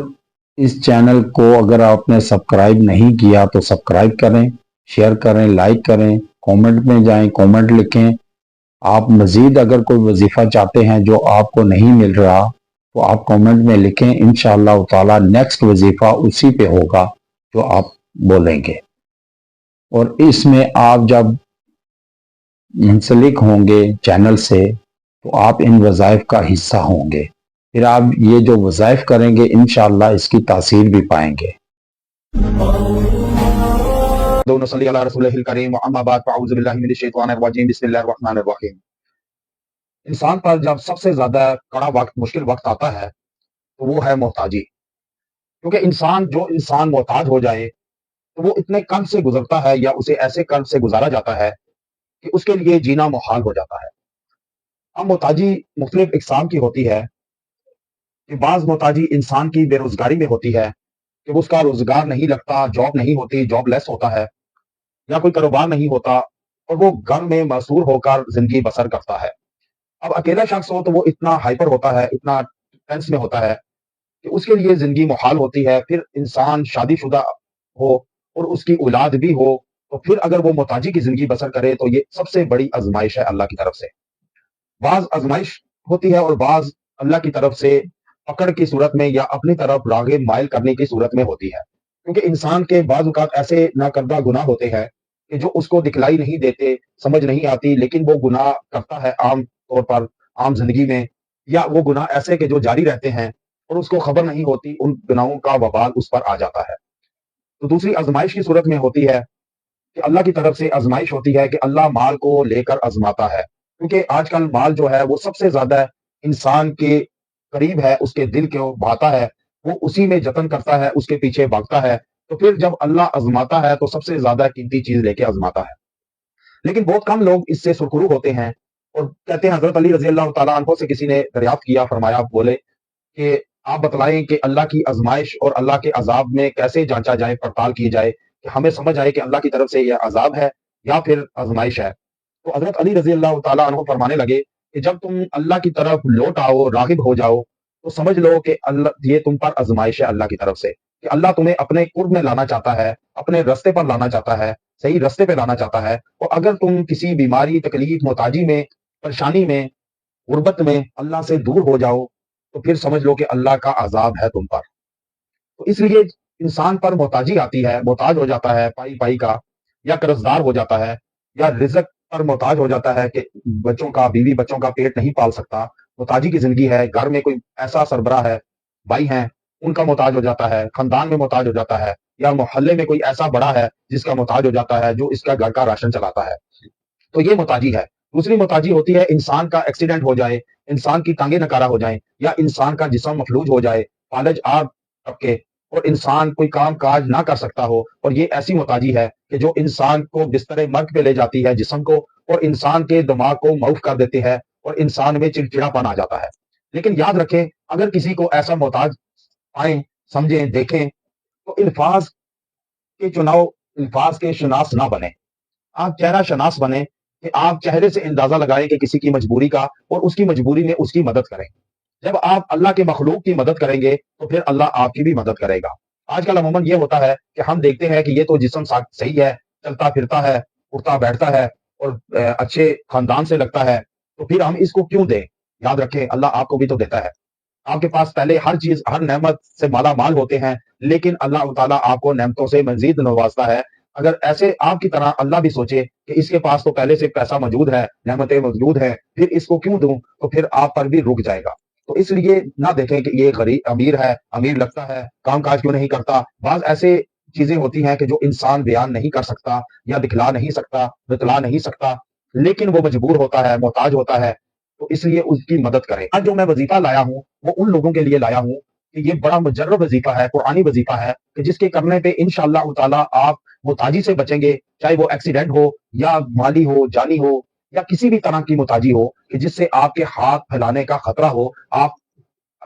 Speaker 1: اس چینل کو اگر آپ نے سبسکرائب نہیں کیا تو سبسکرائب کریں، شیئر کریں، لائک کریں کامنٹ میں جائیں، کامنٹ لکھیں۔ آپ مزید اگر کوئی وظیفہ چاہتے ہیں جو آپ کو نہیں مل رہا تو آپ کامنٹ میں لکھیں، انشاءاللہ تعالی نیکسٹ وظیفہ اسی پہ ہوگا جو آپ بولیں گے۔ اور اس میں آپ جب منسلک ہوں گے چینل سے تو آپ ان وظائف کا حصہ ہوں گے، پھر آپ یہ جو وظائف کریں گے انشاءاللہ اس کی تاثیر بھی پائیں گے۔ دونوں صلی اللہ رسول الکریم اما بعد فاعوذ باللہ من الشیطان الرجیم بسم اللہ الرحمن الرحیم۔ انسان پر جب سب سے زیادہ کڑا وقت، مشکل وقت آتا ہے تو وہ ہے محتاجی، کیونکہ انسان محتاج ہو جائے تو وہ اتنے قرض سے گزرتا ہے یا اسے ایسے قرض سے گزارا جاتا ہے کہ اس کے لیے جینا محال ہو جاتا ہے۔ اب محتاجی مختلف اقسام کی ہوتی ہے کہ بعض محتاجی انسان کی بے روزگاری میں ہوتی ہے کہ اس کا روزگار نہیں لگتا، جاب نہیں ہوتی، جاب لیس ہوتا ہے، یا کوئی کاروبار نہیں ہوتا اور وہ گھر میں مسحور ہو کر زندگی بسر کرتا ہے۔ اب اکیلا شخص ہو تو وہ اتنا ہائپر ہوتا ہے، اتنا ٹینس میں ہوتا ہے کہ اس کے لیے زندگی محال ہوتی ہے۔ پھر انسان شادی شدہ ہو اور اس کی اولاد بھی ہو تو پھر اگر وہ محتاجی کی زندگی بسر کرے تو یہ سب سے بڑی آزمائش ہے اللہ کی طرف سے۔ بعض آزمائش ہوتی ہے اور بعض اللہ کی طرف سے پکڑ کی صورت میں یا اپنی طرف راغب مائل کرنے کی صورت میں ہوتی ہے، کیونکہ انسان کے بعض اوقات ایسے ناکردہ گناہ ہوتے ہیں کہ جو اس کو دکھلائی نہیں دیتے، سمجھ نہیں آتی، لیکن وہ گناہ کرتا ہے عام طور پر عام زندگی میں، یا وہ گناہ ایسے کہ جو جاری رہتے ہیں اور اس کو خبر نہیں ہوتی، ان گناہوں کا وبال اس پر آ جاتا ہے۔ تو دوسری آزمائش کی صورت میں ہوتی ہے کہ اللہ کی طرف سے آزمائش ہوتی ہے کہ اللہ مال کو لے کر آزماتا ہے، کیونکہ آج کل مال جو ہے وہ سب سے زیادہ انسان کے قریب ہے، اس کے دل کو بھاتا ہے، وہ اسی میں جتن کرتا ہے، اس کے پیچھے بھاگتا ہے۔ تو پھر جب اللہ آزماتا ہے تو سب سے زیادہ قیمتی چیز لے کے آزماتا ہے، لیکن بہت کم لوگ اس سے سرخرو ہوتے ہیں اور کہتے ہیں۔ حضرت علی رضی اللہ تعالیٰ عنہ سے کسی نے دریافت کیا، فرمایا، بولے کہ آپ بتلائیں کہ اللہ کی آزمائش اور اللہ کے عذاب میں کیسے جانچا جائے، پڑتال کی جائے کہ ہمیں سمجھ آئے کہ اللہ کی طرف سے یہ عذاب ہے یا پھر آزمائش ہے۔ تو حضرت علی رضی اللہ تعالیٰ عنہ فرمانے لگے کہ جب تم اللہ کی طرف لوٹ آؤ، راغب ہو جاؤ، تو سمجھ لو کہ اللہ یہ تم پر آزمائش ہے اللہ کی طرف سے، کہ اللہ تمہیں اپنے قرب میں لانا چاہتا ہے، اپنے رستے پر لانا چاہتا ہے، صحیح رستے پہ لانا چاہتا ہے۔ اور اگر تم کسی بیماری، تکلیف، محتاجی میں، پریشانی میں، غربت میں اللہ سے دور ہو جاؤ تو پھر سمجھ لو کہ اللہ کا عذاب ہے تم پر۔ تو اس لیے انسان پر محتاجی آتی ہے، محتاج ہو جاتا ہے پائی پائی کا، یا قرضدار ہو جاتا ہے، یا رزق پر محتاج ہو جاتا ہے کہ بچوں کا، بیوی بچوں کا پیٹ نہیں پال سکتا، محتاجی کی زندگی ہے، گھر میں کوئی ایسا سربراہ ہے، بھائی ہیں، ان کا محتاج ہو جاتا ہے، خاندان میں محتاج ہو جاتا ہے، یا محلے میں کوئی ایسا بڑا ہے جس کا محتاج ہو جاتا ہے، جو اس کا گھر کا راشن چلاتا ہے، تو یہ محتاجی ہے۔ دوسری محتاجی ہوتی ہے انسان کا ایکسیڈنٹ ہو جائے، انسان کی ٹانگیں نکارہ ہو جائیں، یا انسان کا جسم مفلوج ہو جائے، فالج آگ ٹپکے اور انسان کوئی کام کاج نہ کر سکتا ہو، اور یہ ایسی محتاجی ہے کہ جو انسان کو بستر مرگ پہ لے جاتی ہے، جسم کو، اور انسان کے دماغ کو معوف کر دیتی ہے اور انسان میں چڑچڑاپن آ جاتا ہے۔ لیکن یاد رکھیں، اگر کسی کو ایسا محتاج آئیں، سمجھیں، دیکھیں تو الفاظ کے چناؤ، الفاظ کے شناس نہ بنے، آپ چہرہ شناس بنے، کہ آپ چہرے سے اندازہ لگائیں کہ کسی کی مجبوری کا، اور اس کی مجبوری میں اس کی مدد کریں۔ جب آپ اللہ کے مخلوق کی مدد کریں گے تو پھر اللہ آپ کی بھی مدد کرے گا۔ آج کل عموماً یہ ہوتا ہے کہ ہم دیکھتے ہیں کہ یہ تو جسم صحیح ہے، چلتا پھرتا ہے، اٹھتا بیٹھتا ہے اور اچھے خاندان سے لگتا ہے، تو پھر ہم اس کو کیوں دیں؟ یاد رکھیں، اللہ آپ کو بھی تو دیتا ہے۔ آپ کے پاس پہلے ہر چیز، ہر نعمت سے مالا مال ہوتے ہیں، لیکن اللہ تعالیٰ آپ کو نعمتوں سے مزید نوازتا ہے۔ اگر ایسے آپ کی طرح اللہ بھی سوچے کہ اس کے پاس تو پہلے سے پیسہ موجود ہے، نعمتیں موجود ہیں، پھر اس کو کیوں دوں، تو پھر آپ پر بھی رک جائے گا۔ تو اس لیے نہ دیکھیں کہ یہ غریب امیر ہے، امیر لگتا ہے، کام کاج کیوں نہیں کرتا۔ بعض ایسے چیزیں ہوتی ہیں کہ جو انسان بیان نہیں کر سکتا، یا دکھلا نہیں سکتا، بتلا نہیں سکتا، لیکن وہ مجبور ہوتا ہے، محتاج ہوتا ہے، تو اس لیے اس کی مدد کریں۔ آج جو میں وظیفہ لایا ہوں وہ ان لوگوں کے لیے لایا ہوں کہ یہ بڑا مجرب وظیفہ ہے، قرآنی وظیفہ ہے، کہ جس کے کرنے پہ انشاءاللہ تعالیٰ آپ محتاجی سے بچیں گے، چاہے وہ ایکسیڈنٹ ہو، یا مالی ہو، جانی ہو، یا کسی بھی طرح کی محتاجی ہو کہ جس سے آپ کے ہاتھ پھیلانے کا خطرہ ہو، آپ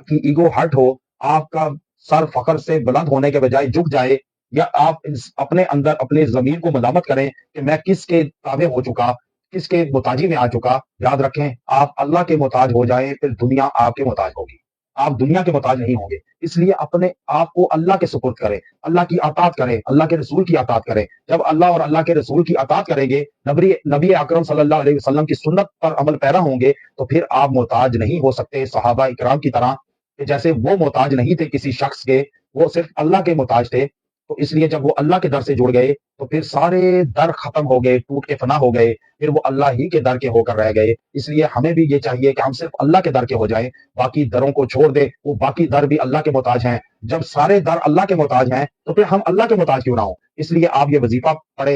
Speaker 1: کی ایگو ہرٹ ہو، آپ کا سر فخر سے بلند ہونے کے بجائے جھک جائے، یا آپ اپنے اندر اپنے ضمیر کو ملامت کریں کہ میں کس کے تابع ہو چکا، کس کے محتاجی میں آ چکا۔ یاد رکھیں، آپ اللہ کے محتاج ہو جائیں، پھر دنیا آپ کے محتاج ہوگی۔
Speaker 2: آپ دنیا کے محتاج نہیں ہوں گے۔ اس لیے اپنے آپ کو اللہ کے سپرد کریں، اللہ کی اطاعت کریں، اللہ کے رسول کی اطاعت کریں۔ جب اللہ اور اللہ کے رسول کی اطاعت کریں گے، نبی اکرم صلی اللہ علیہ وسلم کی سنت پر عمل پیرا ہوں گے، تو پھر آپ محتاج نہیں ہو سکتے صحابہ اکرام کی طرح، کہ جیسے وہ محتاج نہیں تھے کسی شخص کے، وہ صرف اللہ کے محتاج تھے۔ تو اس لیے جب وہ اللہ کے در سے جڑ گئے تو پھر سارے در ختم ہو گئے، ٹوٹ کے فنا ہو گئے، پھر وہ اللہ ہی کے در کے ہو کر رہ گئے۔ اس لیے ہمیں بھی یہ چاہیے کہ ہم صرف اللہ کے در کے ہو جائیں، باقی دروں کو چھوڑ دیں۔ وہ باقی در بھی اللہ کے محتاج ہیں۔ جب سارے در اللہ کے محتاج ہیں تو پھر ہم اللہ کے محتاج کیوں نہ ہوں؟ اس لیے آپ یہ وظیفہ پڑھیں،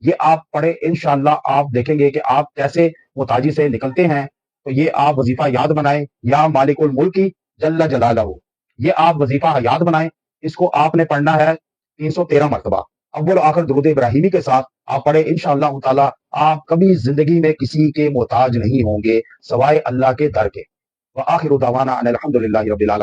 Speaker 2: یہ آپ پڑھیں، انشاءاللہ آپ دیکھیں گے کہ آپ کیسے محتاجی سے نکلتے ہیں۔ تو یہ آپ وظیفہ یاد بنائیں، یا مالک الملک جل جلالہ، یہ آپ وظیفہ یاد بنائیں۔ اس کو آپ نے پڑھنا ہے 313 مرتبہ، اول و آخر درود ابراہیمی کے ساتھ آپ پڑھیں، انشاءاللہ تعالی آپ کبھی زندگی میں کسی کے محتاج نہیں ہوں گے سوائے اللہ کے در کے۔ وآخر دعوانا ان الحمدللہ رب العالمین۔